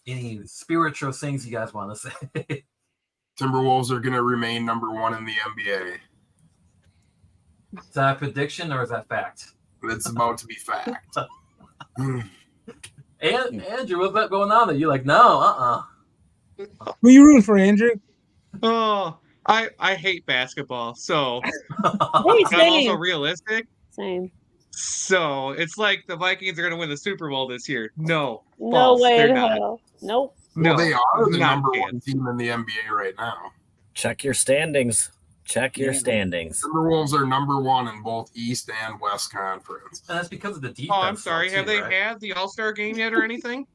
Any spiritual things you guys want to say? Timberwolves are going to remain number 1 in the NBA. Is that a prediction or is that fact? It's about to be fact. And Andrew, what's that going on? That you're like, no, Who you rooting for, Andrew? Oh, I hate basketball, so Hey, I'm also same. realistic. Same. So it's like the Vikings are going to win the Super Bowl this year. No, No false. way They're in not. hell. Nope. No, Well, they are the not number a 1 chance. team in the NBA right now. Check your standings. Check your Yeah. standings. Timberwolves are number 1 in both East and West Conference. and that's because of the defense. Oh, I'm sorry. though, Have too, they right? had the All-Star game yet or anything?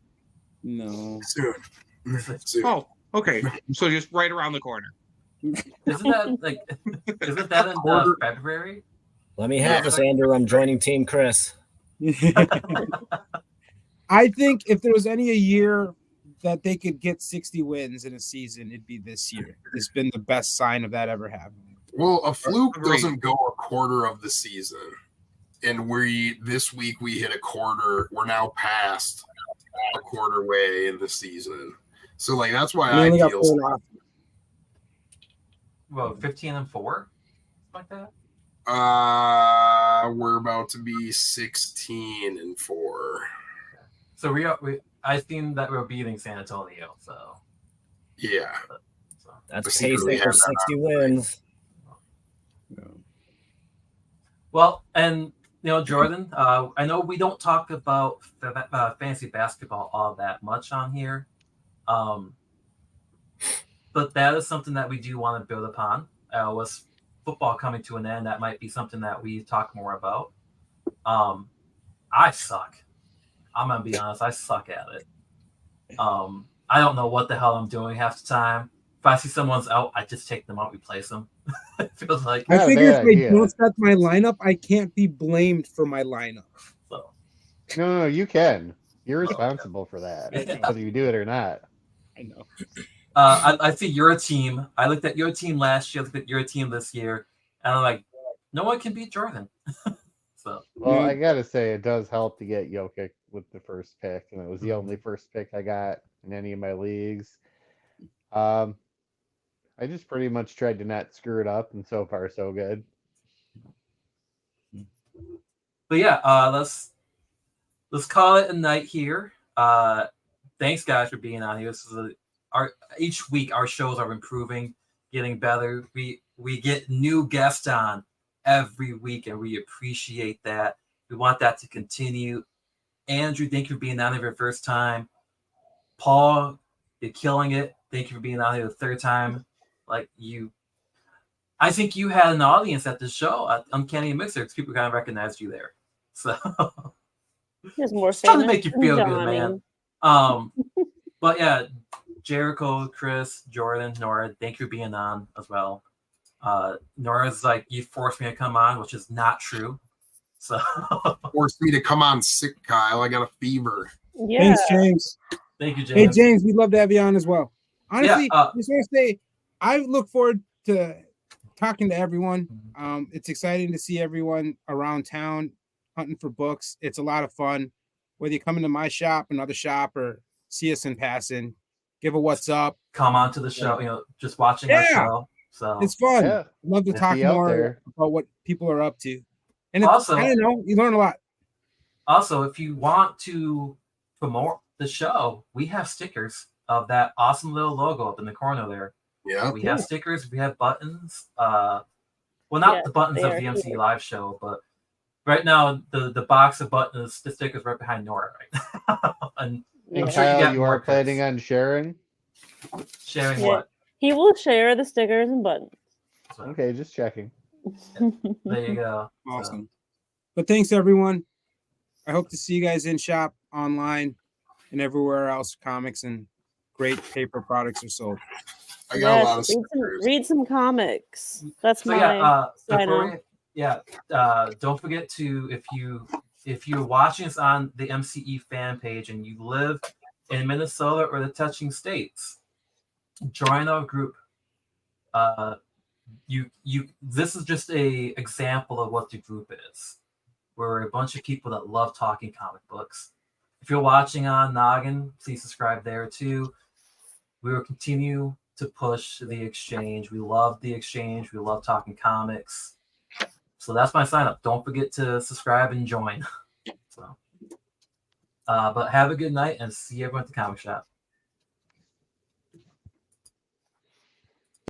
No. Soon. Soon. Oh, okay. So just right around the corner. Isn't that like? Isn't that in February? Let me have this, Andrew. I'm joining Team Chris. I think if there was any a year that they could get 60 wins in a season, it'd be this year. It's been the best sign of that ever happening. Well, a fluke Agreed. doesn't go a quarter of the season. And this week we hit a quarter. We're now past a quarter way in the season. So like that's why We I only got feel 4 off. Well, 15-4, like that. we're about to be 16-4. So I think that we're beating San Antonio. So Yeah. That's I secretly pacing for have that 60 wins. well, and Jordan, I know we don't talk about fantasy basketball all that much on here, but that is something that we do want to build upon. With football coming to an end, that might be something that we talk more about. I suck. I'm gonna be honest. I suck at it. I don't know what the hell I'm doing half the time. If I see someone's out, I just take them out, replace them. It feels like I Not a figure if bad I idea. don't set my lineup, I can't be blamed for my lineup. so. No, you can. You're responsible for that, Yeah. whether you do it or not. I know. I see your team. I looked at your team last year. I looked at your team this year, and I'm like, no one can beat Jordan. So Well, Yeah. I gotta say, it does help to get Jokic with the first pick, and it was the only first pick I got in any of my leagues. I just pretty much tried to not screw it up, and so far so good. but yeah, let's call it a night here. Thanks guys for being on here. This is each week our shows are improving, getting better. We get new guests on every week, and we appreciate that. We want that to continue. Andrew, thank you for being on here your first time. Paul, you're killing it. Thank you for being on here the third time. I think you had an audience at the show at Uncanny Mixer because people kind of recognized you there. So He's more just trying to famous make you than feel good, Johnny. man. But yeah, Jericho, Chris, Jordan, Nora, thank you for being on as well. Nora's like, you forced me to come on, which is not true. So Forced me to come on sick, Kyle. I got a fever. Yeah. Thanks, James. thank you, Hey, James. James, we'd love to have you on as well. Honestly, Yeah, just want to say, I look forward to talking to everyone. It's exciting to see everyone around town hunting for books. It's a lot of fun. Whether you come into my shop, another shop, or see us in passing, give a what's up. Come on to the show, just watching our Yeah. show. So It's fun. Yeah. Love to Let's talk be out more there. about what people are up to. And it's, Also- I don't know, you learn a lot. also, if you want to promote the show, we have stickers of that awesome little logo up in the corner there. Yeah. We have stickers, we have buttons. Well, not Yeah, the buttons they of are the MCE here. live show, but right now the box of buttons, the stickers right behind Nora right now. And And I'm sure you Kyle, got you more are planning picks. on sharing? sharing Yeah. what? He will share the stickers and buttons. So, Okay, just checking. there you go. So, Awesome. But thanks, everyone. I hope to see you guys in shop, online, and everywhere else comics and great paper products are sold. I got a lot of Yes, stickers. read some comics. That's So my yeah, sign don't forget to if you're watching us on the MCE fan page and you live in Minnesota or the touching states, join our group. this is just a example of what the group is. We're a bunch of people that love talking comic books. If you're watching on Noggin, please subscribe there too. We will continue to push the exchange. We love the exchange. We love talking comics. So that's my sign up. Don't forget to subscribe and join. So, but have a good night and see everyone at the comic shop.